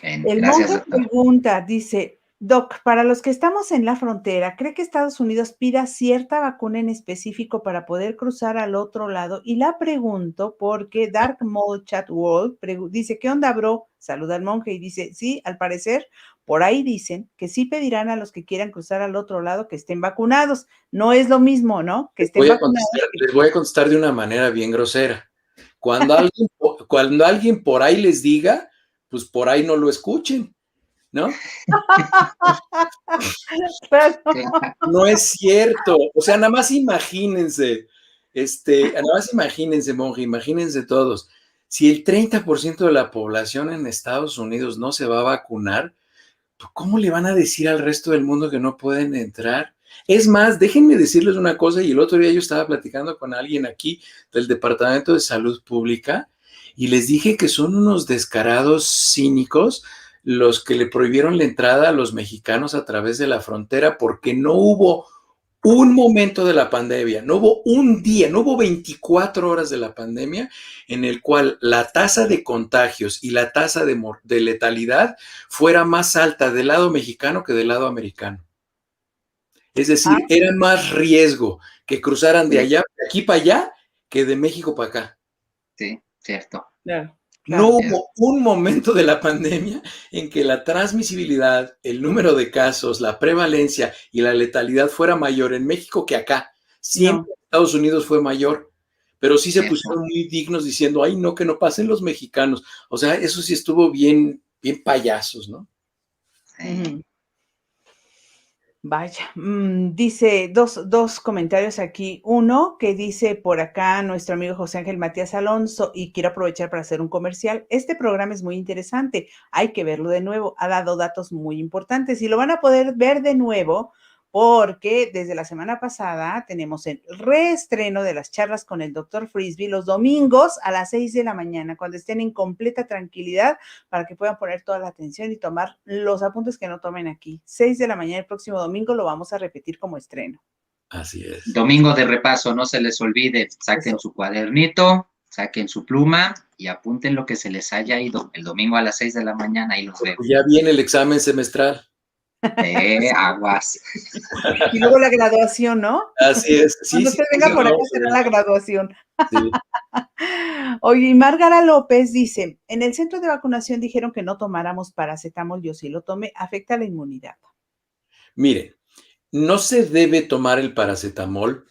El monje pregunta, dice, Doc, para los que estamos en la frontera, ¿cree que Estados Unidos pida cierta vacuna en específico para poder cruzar al otro lado? Y la pregunto porque Dark Mode Chat World dice, ¿qué onda, bro? Saluda al monje y dice, sí, al parecer, por ahí dicen que sí pedirán a los que quieran cruzar al otro lado que estén vacunados. No es lo mismo, ¿no? Que estén vacunados. Les voy a contestar de una manera bien grosera. Cuando alguien por ahí les diga, pues por ahí no lo escuchen, ¿no? Claro. No es cierto. O sea, nada más imagínense, monje, imagínense todos. Si el 30% de la población en Estados Unidos no se va a vacunar, pues ¿cómo le van a decir al resto del mundo que no pueden entrar? Es más, déjenme decirles una cosa, y el otro día yo estaba platicando con alguien aquí del Departamento de Salud Pública y les dije que son unos descarados cínicos los que le prohibieron la entrada a los mexicanos a través de la frontera porque no hubo un momento de la pandemia, no hubo un día, no hubo 24 horas de la pandemia en el cual la tasa de contagios y la tasa de letalidad fuera más alta del lado mexicano que del lado americano. Es decir, era más riesgo que cruzaran de allá, de aquí para allá, que de México para acá. Sí, cierto. Claro. No hubo un momento de la pandemia en que la transmisibilidad, el número de casos, la prevalencia y la letalidad fuera mayor en México que acá. Siempre en Estados Unidos fue mayor, pero sí se pusieron muy dignos diciendo, ay, no, que no pasen los mexicanos. O sea, eso sí estuvo bien, bien payasos, ¿no? Sí. Vaya, dice dos comentarios aquí. Uno que dice por acá nuestro amigo José Ángel Matías Alonso, y quiero aprovechar para hacer un comercial. Este programa es muy interesante, hay que verlo de nuevo. Ha dado datos muy importantes y lo van a poder ver de nuevo porque desde la semana pasada tenemos el reestreno de las charlas con el doctor Frisby los domingos a las 6 de la mañana, cuando estén en completa tranquilidad para que puedan poner toda la atención y tomar los apuntes que no tomen aquí. 6 de la mañana el próximo domingo lo vamos a repetir como estreno. Así es. Domingo de repaso, no se les olvide, saquen su cuadernito, saquen su pluma y apunten lo que se les haya ido. El domingo a las 6 de la mañana, ahí los veo. Ya viene el examen semestral. Aguas. Y luego la graduación, ¿no? Así es. Sí, Cuando sí, usted venga por acá será la graduación. Sí. Oye, y Márgara López dice, en el centro de vacunación dijeron que no tomáramos paracetamol, yo sí lo tomé, afecta la inmunidad. Miren, no se debe tomar el paracetamol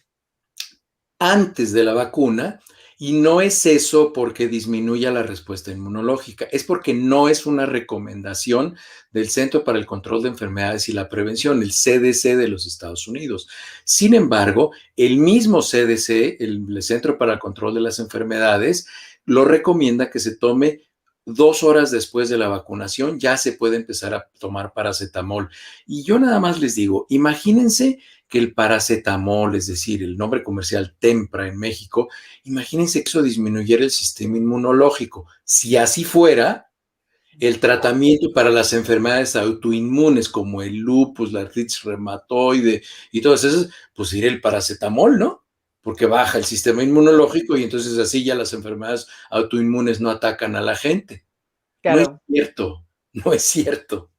antes de la vacuna y no es eso porque disminuya la respuesta inmunológica, es porque no es una recomendación del Centro para el Control de Enfermedades y la Prevención, el CDC de los Estados Unidos. Sin embargo, el mismo CDC, el Centro para el Control de las Enfermedades, lo recomienda que se tome 2 horas después de la vacunación, ya se puede empezar a tomar paracetamol. Y yo nada más les digo, imagínense que el paracetamol, es decir, el nombre comercial Tempra en México, imagínense que eso disminuyera el sistema inmunológico. Si así fuera, el tratamiento para las enfermedades autoinmunes como el lupus, la artritis reumatoide y todas esas, pues sería el paracetamol, ¿no? Porque baja el sistema inmunológico y entonces así ya las enfermedades autoinmunes no atacan a la gente. Claro. No es cierto, no es cierto.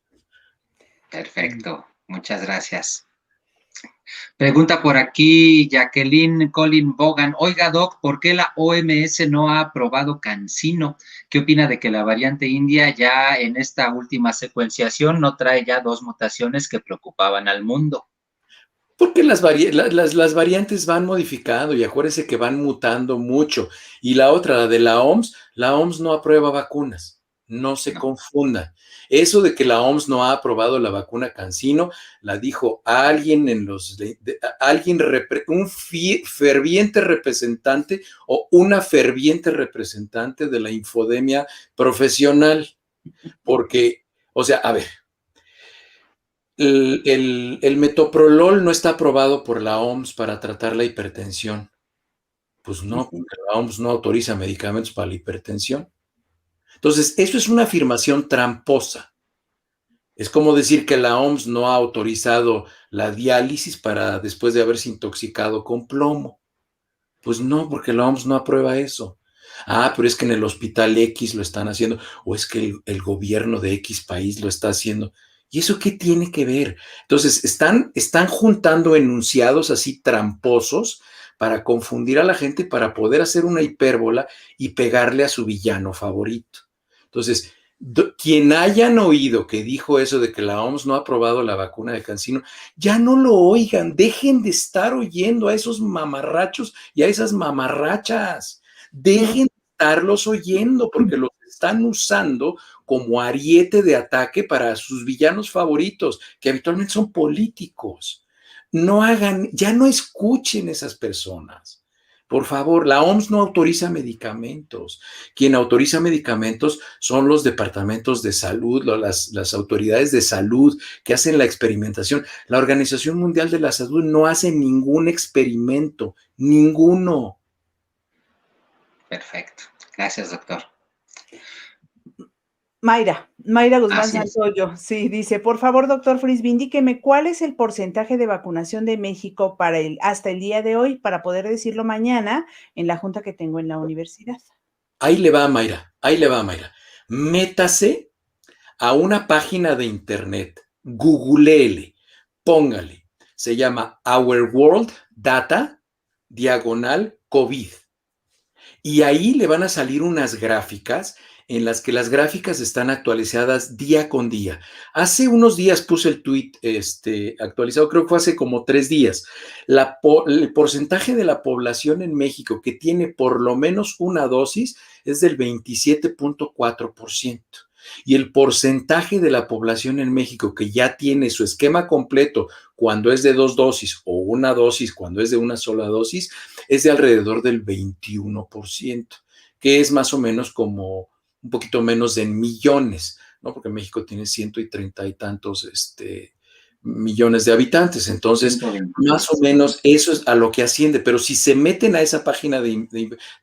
Perfecto, muchas gracias. Pregunta por aquí Jacqueline Colin Bogan. Oiga, Doc, ¿por qué la OMS no ha aprobado CanSino? ¿Qué opina de que la variante india ya en esta última secuenciación no trae ya 2 mutaciones que preocupaban al mundo? Porque las variantes van modificando y acuérdense que van mutando mucho. Y la otra, la de la OMS no aprueba vacunas. No se confunda. Eso de que la OMS no ha aprobado la vacuna CanSino, la dijo alguien un ferviente representante o una ferviente representante de la infodemia profesional. Porque, o sea, a ver, el metoprolol no está aprobado por la OMS para tratar la hipertensión. Pues no, porque la OMS no autoriza medicamentos para la hipertensión. Entonces, eso es una afirmación tramposa. Es como decir que la OMS no ha autorizado la diálisis para después de haberse intoxicado con plomo. Pues no, porque la OMS no aprueba eso. Ah, pero es que en el hospital X lo están haciendo, o es que el gobierno de X país lo está haciendo. ¿Y eso qué tiene que ver? Entonces, están juntando enunciados así tramposos para confundir a la gente, para poder hacer una hipérbola y pegarle a su villano favorito. Entonces, quien hayan oído que dijo eso de que la OMS no ha aprobado la vacuna de CanSino, ya no lo oigan, dejen de estar oyendo a esos mamarrachos y a esas mamarrachas. Dejen de estarlos oyendo porque los están usando como ariete de ataque para sus villanos favoritos, que habitualmente son políticos. No hagan, ya no escuchen esas personas. Por favor, la OMS no autoriza medicamentos. Quien autoriza medicamentos son los departamentos de salud, las autoridades de salud que hacen la experimentación. La Organización Mundial de la Salud no hace ningún experimento, ninguno. Perfecto. Gracias, doctor. Mayra Guzmán Santoyo, sí, dice, por favor, doctor Frisby, indíqueme cuál es el porcentaje de vacunación de México hasta el día de hoy para poder decirlo mañana en la junta que tengo en la universidad. Ahí le va, Mayra, ahí le va, Mayra. Métase a una página de internet, googleele, póngale, se llama Our World Data, /COVID. Y ahí le van a salir unas gráficas en las que las gráficas están actualizadas día con día. Hace unos días puse el tweet actualizado, creo que fue hace como 3 días. El porcentaje de la población en México que tiene por lo menos una dosis es del 27.4%. Y el porcentaje de la población en México que ya tiene su esquema completo cuando es de 2 dosis o una dosis cuando es de una sola dosis es de alrededor del 21%, que es más o menos como un poquito menos de millones, ¿no? Porque México tiene 130 y tantos millones de habitantes, entonces más o menos eso es a lo que asciende, pero si se meten a esa página de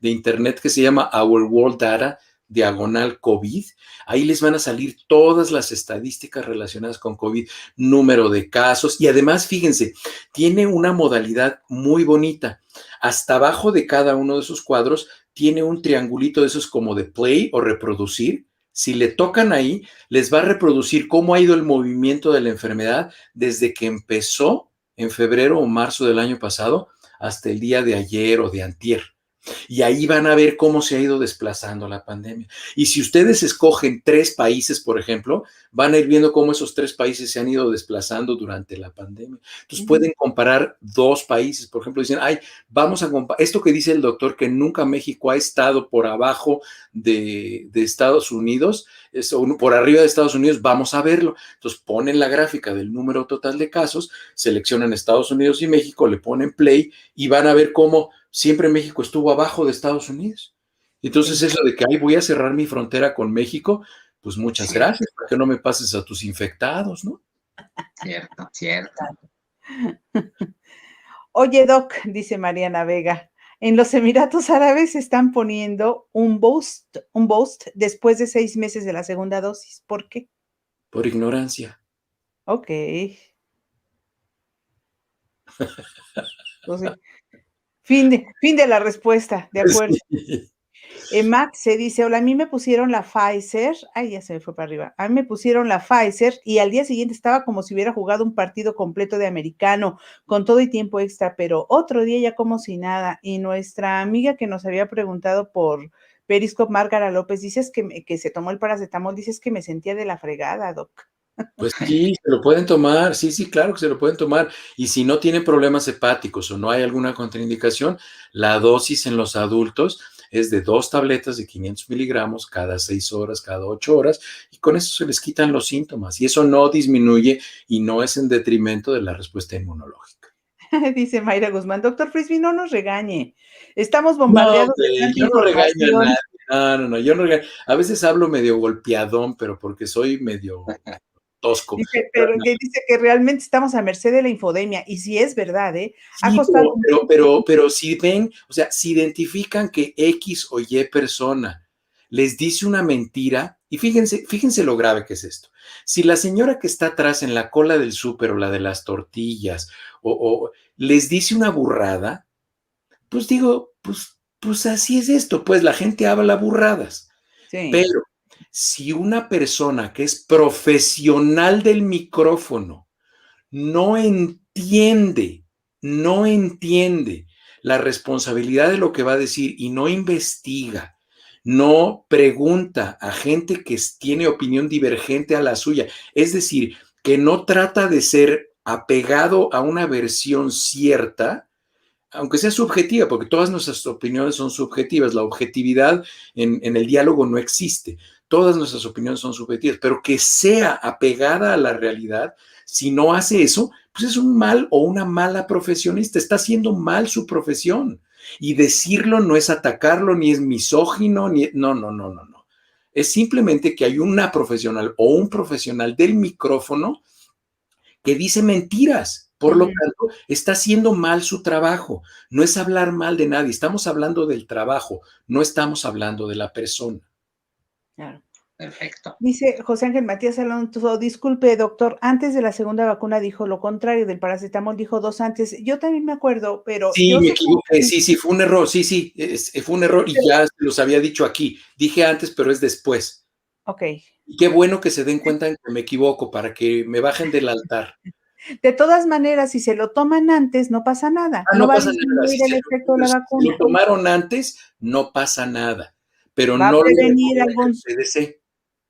internet que se llama Our World Data, /COVID, ahí les van a salir todas las estadísticas relacionadas con COVID, número de casos, y además, fíjense, tiene una modalidad muy bonita. Hasta abajo de cada uno de esos cuadros tiene un triangulito de esos como de play o reproducir. Si le tocan ahí, les va a reproducir cómo ha ido el movimiento de la enfermedad desde que empezó en febrero o marzo del año pasado hasta el día de ayer o de antier. Y ahí van a ver cómo se ha ido desplazando la pandemia. Y si ustedes escogen 3 países, por ejemplo, van a ir viendo cómo esos 3 países se han ido desplazando durante la pandemia. Entonces pueden comparar 2 países, por ejemplo, dicen, ay, vamos a comparar, esto que dice el doctor, que nunca México ha estado por abajo de Estados Unidos, por arriba de Estados Unidos, vamos a verlo. Entonces ponen la gráfica del número total de casos, seleccionan Estados Unidos y México, le ponen play y van a ver cómo siempre México estuvo abajo de Estados Unidos. Entonces eso de que, ay, voy a cerrar mi frontera con México, pues muchas gracias, para que no me pases a tus infectados, ¿no? Cierto, cierto. Oye, Doc, dice Mariana Vega, en los Emiratos Árabes están poniendo un boost después de 6 meses de la segunda dosis. ¿Por qué? Por ignorancia. Ok. Entonces, fin de la respuesta, de acuerdo. Sí. Max se dice, hola, a mí me pusieron la Pfizer, ay, ya se me fue para arriba, a mí me pusieron la Pfizer y al día siguiente estaba como si hubiera jugado un partido completo de americano, con todo y tiempo extra, pero otro día ya como si nada, y nuestra amiga que nos había preguntado por Periscope, Márgara López, dices que se tomó el paracetamol, dices que me sentía de la fregada, Doc. Pues sí, se lo pueden tomar, sí, claro que se lo pueden tomar. Y si no tienen problemas hepáticos o no hay alguna contraindicación, la dosis en los adultos es de 2 tabletas de 500 miligramos cada 6 horas, cada 8 horas, y con eso se les quitan los síntomas. Y eso no disminuye y no es en detrimento de la respuesta inmunológica. Dice Mayra Guzmán, doctor Frisby, no nos regañe. Estamos bombardeados de tanta yo no regaño a información. nadie. No, yo no regaño. A veces hablo medio golpeadón, pero porque soy medio tosco. Dice, pero que dice que realmente estamos a merced de la infodemia, y sí es verdad, ha Sí, costado pero si ven, o sea, si identifican que X o Y persona les dice una mentira, y fíjense lo grave que es esto. Si la señora que está atrás en la cola del súper o la de las tortillas, o les dice una burrada, pues digo, pues así es esto, pues la gente habla burradas. sí. Pero si una persona que es profesional del micrófono no entiende la responsabilidad de lo que va a decir y no investiga, no pregunta a gente que tiene opinión divergente a la suya, es decir, que no trata de ser apegado a una versión cierta, aunque sea subjetiva, porque todas nuestras opiniones son subjetivas, la objetividad en el diálogo no existe, todas nuestras opiniones son subjetivas, pero que sea apegada a la realidad, si no hace eso, pues es un mal o una mala profesionista, está haciendo mal su profesión. Y decirlo no es atacarlo, ni es misógino, ni no. Es simplemente que hay una profesional o un profesional del micrófono que dice mentiras. Por lo tanto, está haciendo mal su trabajo. No es hablar mal de nadie, estamos hablando del trabajo, no estamos hablando de la persona. Claro. Perfecto. Dice José Ángel Matías Alonso, disculpe, doctor, antes de la segunda vacuna dijo lo contrario, del paracetamol dijo 2 antes. Yo también me acuerdo, pero sí, yo me sé equivoqué, que... sí, fue un error, fue un error y ya los había dicho aquí. Dije antes, pero es después. Ok. Y qué bueno que se den cuenta en que me equivoco para que me bajen del altar. De todas maneras, si se lo toman antes, no pasa nada. No No va a pasa nada. disminuir el efecto de la Si vacuna. lo tomaron antes, no pasa nada. Pero Va a no lo prevenir recomienda algún... el CDC.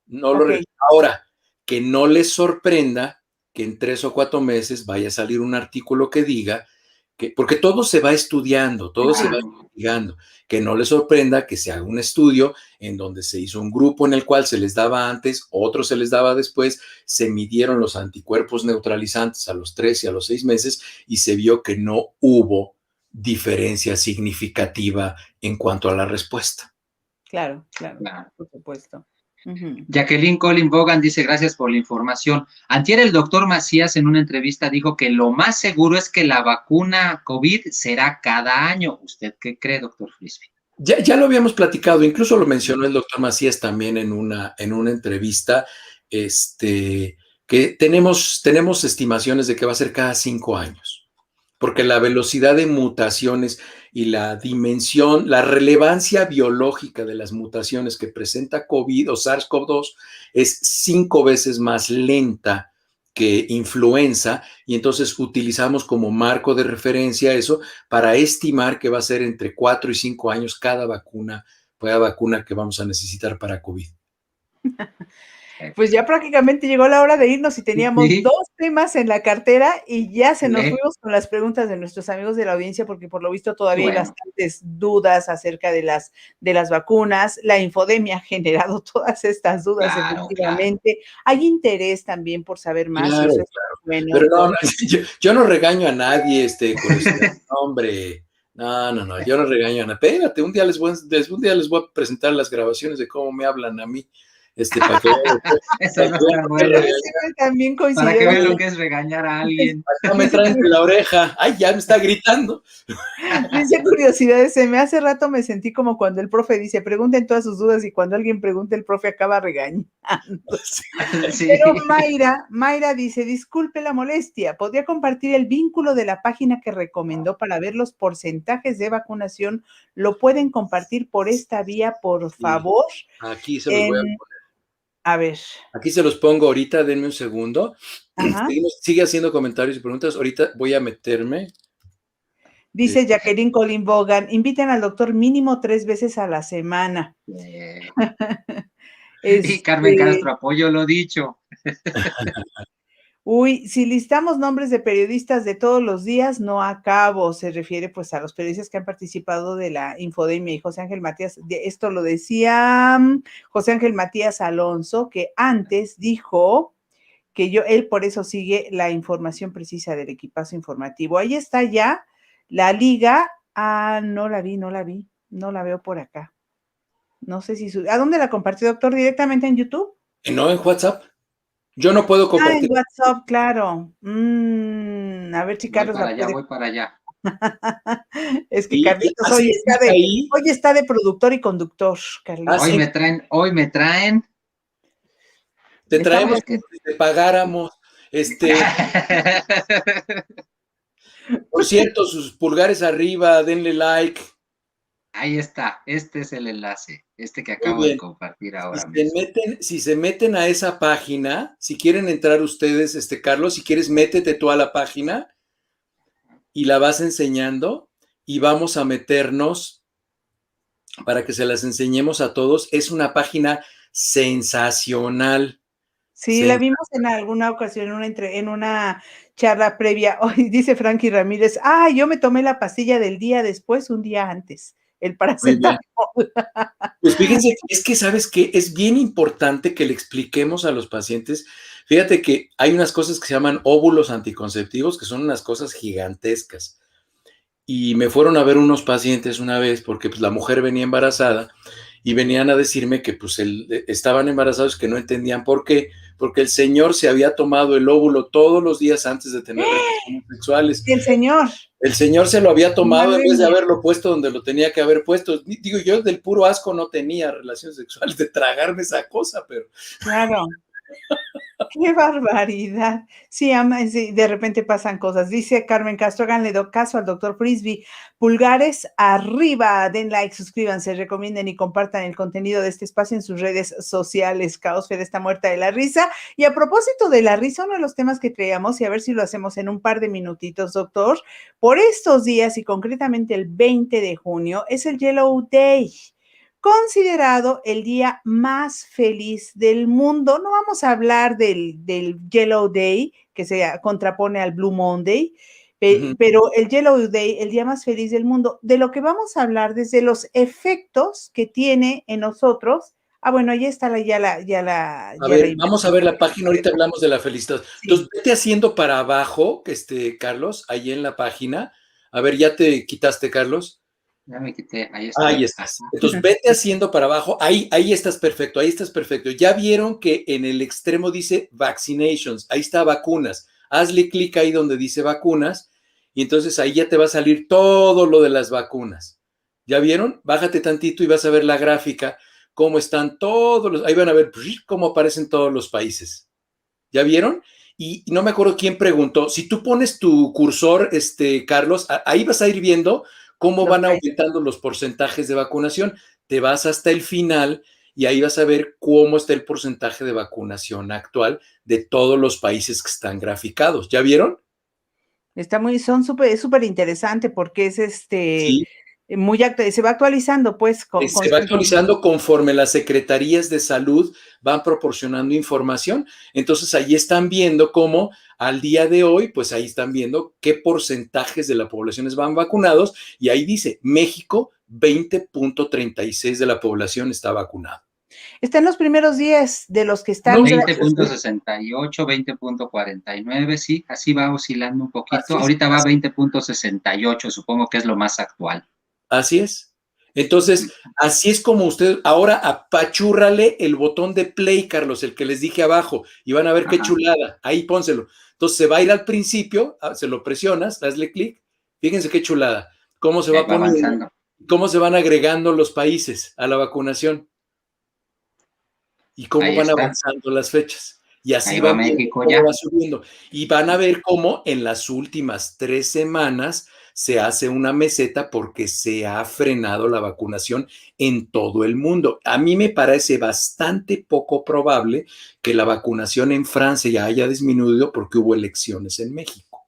No Ok. Ahora, que no les sorprenda que en 3 o 4 meses vaya a salir un artículo que diga que, porque todo se va estudiando, todo se va investigando, que no les sorprenda que se haga un estudio en donde se hizo un grupo en el cual se les daba antes, otro se les daba después, se midieron los anticuerpos neutralizantes a los 3 y a los 6 meses y se vio que no hubo diferencia significativa en cuanto a la respuesta. Claro, por supuesto. Jacqueline Colin Bogan dice, gracias por la información. Antier el doctor Macías en una entrevista dijo que lo más seguro es que la vacuna COVID será cada año. ¿Usted qué cree, doctor Frisby? Ya lo habíamos platicado, incluso lo mencionó el doctor Macías también en una entrevista, que tenemos estimaciones de que va a ser cada 5 años, porque la velocidad de mutaciones y la dimensión, la relevancia biológica de las mutaciones que presenta COVID o SARS-CoV-2 es 5 veces más lenta que influenza, y entonces utilizamos como marco de referencia eso para estimar que va a ser entre 4 y 5 años cada vacuna que vamos a necesitar para COVID. Pues ya prácticamente llegó la hora de irnos y teníamos 2 temas en la cartera y ya se nos fuimos con las preguntas de nuestros amigos de la audiencia, porque por lo visto todavía hay bastantes dudas acerca de las vacunas. La infodemia ha generado todas estas dudas, efectivamente. Hay interés también por saber más. Claro, y eso es bueno. Pero no, yo no regaño a nadie, hombre. No, yo no regaño a nadie. Espérate, un día les voy a presentar las grabaciones de cómo me hablan a mí. Para que también para que vean lo que es regañar a alguien. No me traen de la oreja. Ay, ya me está gritando. Dice curiosidades, me hace rato me sentí como cuando el profe dice, pregunten todas sus dudas, y cuando alguien pregunta, el profe acaba regañando. Sí. Pero Mayra dice, disculpe la molestia, ¿podría compartir el vínculo de la página que recomendó para ver los porcentajes de vacunación? ¿Lo pueden compartir por esta vía, por favor? Aquí se los voy a poner. A ver. Aquí se los pongo ahorita, denme un segundo. Sigue haciendo comentarios y preguntas. Ahorita voy a meterme. Dice Jacqueline Colin Bogan, inviten al doctor mínimo 3 veces a la semana. Y Carmen Castro, apoyo lo dicho. Uy, si listamos nombres de periodistas de todos los días, no acabo. Se refiere pues a los periodistas que han participado de la infodemia. Y José Ángel Matías, esto lo decía José Ángel Matías Alonso, que antes dijo que él por eso sigue la información precisa del equipazo informativo. Ahí está ya la liga. No la vi, no la veo por acá. No sé si ¿a dónde la compartió, doctor? ¿Directamente en YouTube? No, en WhatsApp. Yo no puedo compartir. En WhatsApp, claro. A ver si Carlos voy para allá. Es que Carlitos hoy está de productor y conductor, Carlitos. Hoy me traen. Te traemos como si te pagáramos. Por cierto, sus pulgares arriba, denle like. Ahí está, este es el enlace, este que Muy acabo de bien. compartir ahora mismo. Si se meten a esa página, si quieren entrar ustedes, Carlos, si quieres, métete tú a la página y la vas enseñando y vamos a meternos para que se las enseñemos a todos. Es una página sensacional. Sí, la vimos en alguna ocasión en una charla previa. Hoy dice Frankie Ramírez, yo me tomé la pastilla del día después, un día antes, el Muy bien. paracetamol. Pues fíjense, es que sabes que es bien importante que le expliquemos a los pacientes. Fíjate que hay unas cosas que se llaman óvulos anticonceptivos, que son unas cosas gigantescas. Y me fueron a ver unos pacientes una vez porque pues la mujer venía embarazada y venían a decirme que pues estaban embarazados, que no entendían por qué, porque el señor se había tomado el óvulo todos los días antes de tener relaciones sexuales. El señor se lo había tomado en vez de haberlo puesto donde lo tenía que haber puesto. Digo, yo del puro asco no tenía relaciones sexuales de tragarme esa cosa, pero... Claro. ¡Qué barbaridad! Sí, de repente pasan cosas. Dice Carmen Castro, háganle caso al doctor Frisby. Pulgares arriba, den like, suscríbanse, recomienden y compartan el contenido de este espacio en sus redes sociales. Caosfera está muerta de la risa. Y a propósito de la risa, uno de los temas que traíamos, y a ver si lo hacemos en un par de minutitos, doctor, por estos días y concretamente el 20 de junio, es el Yellow Day, considerado el día más feliz del mundo. No vamos a hablar del Yellow Day, que se contrapone al Blue Monday, pero el Yellow Day, el día más feliz del mundo, de lo que vamos a hablar desde los efectos que tiene en nosotros. Bueno, ahí está vamos a ver la página, ahorita hablamos de la felicidad. Sí. Entonces, vete haciendo para abajo, Carlos, ahí en la página. A ver, ¿ya te quitaste, Carlos? Ya me quité, ahí está. Ahí estás. Entonces, vete haciendo para abajo. Ahí estás perfecto, ahí estás perfecto. Ya vieron que en el extremo dice vaccinations, ahí está vacunas. Hazle clic ahí donde dice vacunas y entonces ahí ya te va a salir todo lo de las vacunas. ¿Ya vieron? Bájate tantito y vas a ver la gráfica, cómo están todos los, ahí van a ver cómo aparecen todos los países. ¿Ya vieron? Y no me acuerdo quién preguntó, si tú pones tu cursor, Carlos, ahí vas a ir viendo cómo van aumentando los porcentajes de vacunación. Te vas hasta el final y ahí vas a ver cómo está el porcentaje de vacunación actual de todos los países que están graficados. ¿Ya vieron? Es súper interesante porque es sí. Se va actualizando, pues. Se va actualizando conforme las secretarías de salud van proporcionando información. Entonces, ahí están viendo cómo al día de hoy, pues ahí están viendo qué porcentajes de la población van vacunados y ahí dice, México, 20.36 de la población está vacunada. Está en los primeros 10 de los que están. 20.68, 20.49, sí, así va oscilando un poquito. Ahorita va 20.68, supongo que es lo más actual. Así es. Entonces, así es como usted, ahora apachúrrale el botón de play, Carlos, el que les dije abajo, y van a ver qué chulada. Ahí pónselo. Entonces, se va a ir al principio, se lo presionas, hazle clic. Fíjense qué chulada. Cómo se va poniendo, cómo se van agregando los países a la vacunación. Y cómo van avanzando las fechas. Y así va México, va subiendo. Y van a ver cómo en las últimas 3 semanas se hace una meseta porque se ha frenado la vacunación en todo el mundo. A mí me parece bastante poco probable que la vacunación en Francia ya haya disminuido porque hubo elecciones en México.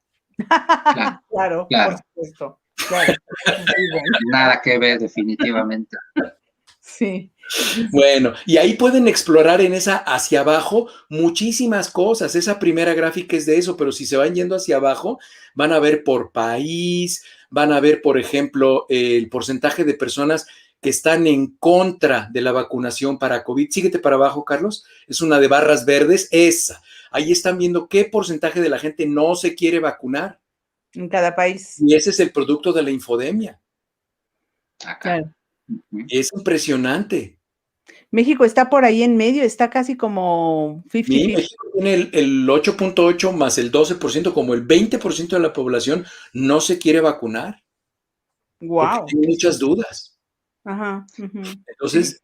Claro, por supuesto. Claro. Nada que ver, definitivamente. Sí. Bueno, y ahí pueden explorar en esa hacia abajo muchísimas cosas. Esa primera gráfica es de eso, pero si se van yendo hacia abajo, van a ver por país, van a ver, por ejemplo, el porcentaje de personas que están en contra de la vacunación para COVID. Síguete para abajo, Carlos. Es una de barras verdes, esa. Ahí están viendo qué porcentaje de la gente no se quiere vacunar. En cada país. Y ese es el producto de la infodemia. Claro. Es impresionante. México está por ahí en medio, está casi como 50-50. México tiene el 8.8 más el 12%, como el 20% de la población no se quiere vacunar. Wow. Porque tiene muchas dudas. Ajá. Entonces,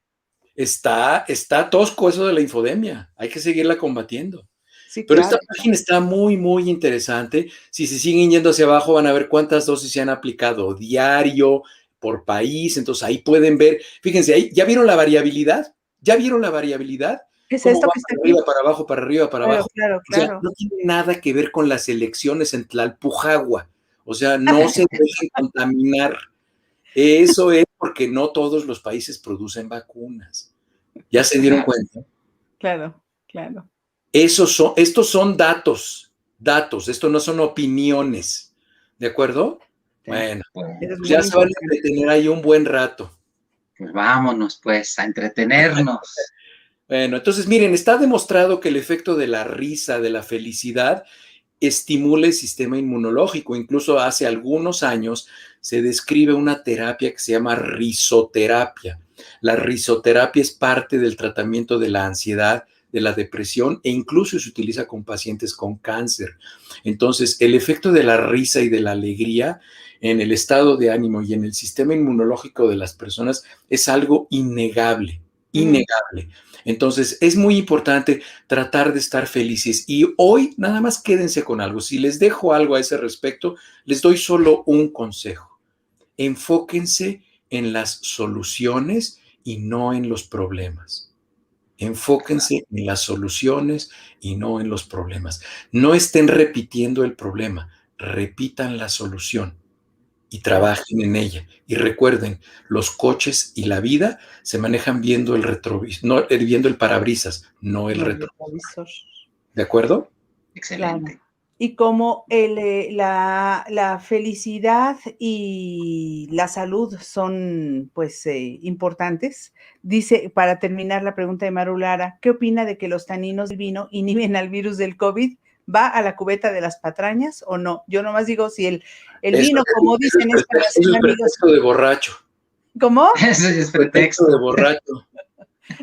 está tosco eso de la infodemia. Hay que seguirla combatiendo. Sí, pero esta página está muy, muy interesante. Si se siguen yendo hacia abajo, van a ver cuántas dosis se han aplicado diario, por país, entonces ahí pueden ver, fíjense, ahí, ¿ya vieron la variabilidad? ¿Ya vieron la variabilidad? ¿Qué es ¿Cómo esto va que está para aquí? arriba, para abajo, para arriba, para Claro, abajo? claro, O sea, claro. no tiene nada que ver con las elecciones en Tlalpujagua. O sea, no se dejen contaminar. Eso es porque no todos los países producen vacunas. ¿Ya se dieron cuenta? Claro, claro. Estos son datos, esto no son opiniones. ¿De acuerdo? Sí. Bueno, Eso es pues muy ya se van a importante. entretener ahí un buen rato. Pues vámonos, pues, a entretenernos. Bueno, entonces miren, está demostrado que el efecto de la risa, de la felicidad, estimula el sistema inmunológico. Incluso hace algunos años se describe una terapia que se llama risoterapia. La risoterapia es parte del tratamiento de la ansiedad, de la depresión e incluso se utiliza con pacientes con cáncer. Entonces, el efecto de la risa y de la alegría en el estado de ánimo y en el sistema inmunológico de las personas es algo innegable, innegable. Entonces, es muy importante tratar de estar felices. Y hoy nada más quédense con algo. Si les dejo algo a ese respecto, les doy solo un consejo. Enfóquense en las soluciones y no en los problemas. Enfóquense en las soluciones y no en los problemas. No estén repitiendo el problema, repitan la solución y trabajen en ella. Y recuerden, los coches y la vida se manejan viendo el retrovisor, no, viendo el parabrisas, no el No, el retrovisor. retrovisor. ¿De acuerdo? Excelente. Claro. Y como la felicidad y la salud son pues importantes, dice, para terminar la pregunta de Maru Lara, ¿qué opina de que los taninos del vino inhiben al virus del COVID? ¿Va a la cubeta de las patrañas o no? Yo nomás digo si el vino, como dicen, es para Eso ser es amigos. pretexto de borracho. ¿Cómo? Eso es Pretexto de pretexto. borracho.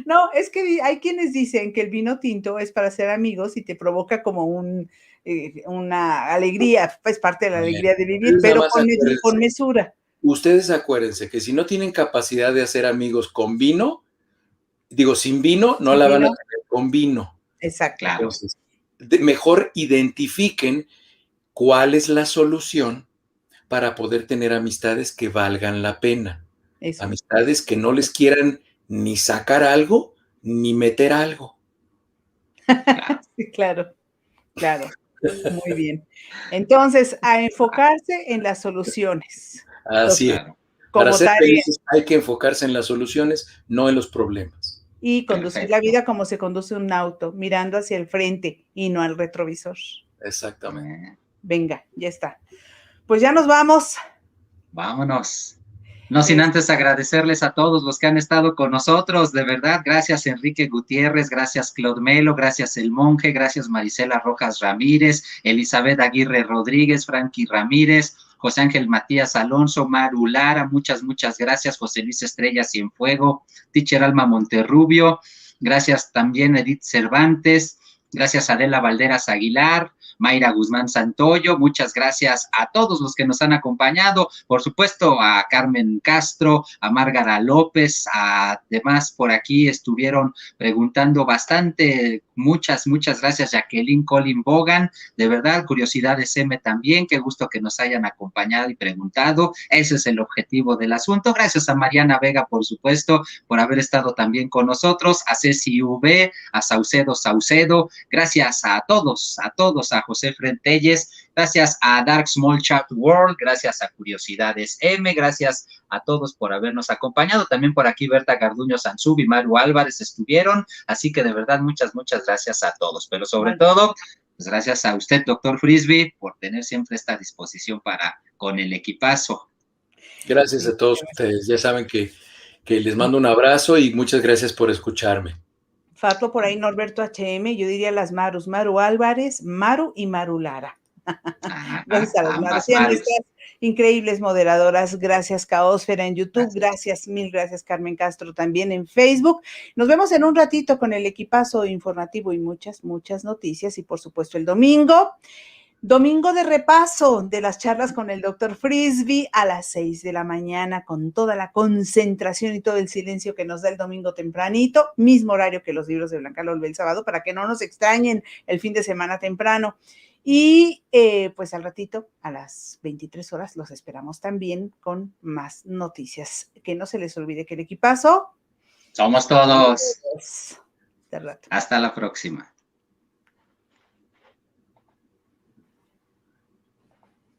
No, es que hay quienes dicen que el vino tinto es para ser amigos y te provoca como una alegría, es parte de la alegría de vivir, Ustedes nada pero más con mesura. Ustedes acuérdense que si no tienen capacidad de hacer amigos con vino, digo, sin vino, no Sin la van a vino, tener con vino. exacto. Claro. Entonces, mejor identifiquen cuál es la solución para poder tener amistades que valgan la pena. Eso. Amistades que no les quieran ni sacar algo, ni meter algo. Claro. Sí, claro, claro. Muy bien. Entonces, a enfocarse en las soluciones. Así es. Claro. Para Como ser tarea. felices hay que enfocarse en las soluciones, no en los problemas. Y conducir la Perfecto. vida como se conduce un auto, mirando hacia el frente y no al retrovisor. Exactamente. Venga, ya está. Pues ya nos vamos. Vámonos. No sin antes agradecerles a todos los que han estado con nosotros, de verdad, gracias Enrique Gutiérrez, gracias Claude Melo, gracias El Monje, gracias Marisela Rojas Ramírez, Elizabeth Aguirre Rodríguez, Frankie Ramírez, José Ángel Matías Alonso, Maru Lara, muchas gracias, José Luis Estrella Cienfuego, Teacher Alma Monterrubio, gracias también Edith Cervantes, gracias Adela Valderas Aguilar, Mayra Guzmán Santoyo, muchas gracias a todos los que nos han acompañado, por supuesto a Carmen Castro, a Márgara López, además por aquí estuvieron preguntando bastante, muchas gracias Jacqueline Colin Bogan, de verdad, Curiosidades M también, qué gusto que nos hayan acompañado y preguntado, ese es el objetivo del asunto, gracias a Mariana Vega, por supuesto, por haber estado también con nosotros, a Ceci V, a Saucedo, gracias a todos, a José Frentelles, gracias a Dark Small Chat World, gracias a Curiosidades M, gracias a todos por habernos acompañado, también por aquí Berta Garduño Sansub y Maru Álvarez estuvieron, así que de verdad muchas gracias a todos, pero sobre todo, pues gracias a usted, doctor Frisby, por tener siempre esta disposición con el equipazo. Gracias a todos ustedes, ya saben que les mando un abrazo y muchas gracias por escucharme. Faltó por ahí Norberto HM, yo diría las Marus, Maru Álvarez, Maru y Maru Lara. Gracias a las Marus y a nuestras increíbles moderadoras. Gracias, Caosfera en YouTube. Gracias, mil gracias, Carmen Castro también en Facebook. Nos vemos en un ratito con el equipazo informativo y muchas noticias. Y por supuesto el domingo de repaso de las charlas con el doctor Frisby a las 6 de la mañana con toda la concentración y todo el silencio que nos da el domingo tempranito, mismo horario que los libros de Blanca Lolbe el sábado, para que no nos extrañen el fin de semana temprano. Y pues al ratito, a las 23 horas, los esperamos también con más noticias. Que no se les olvide que el equipazo somos todos. De rato. Hasta la próxima.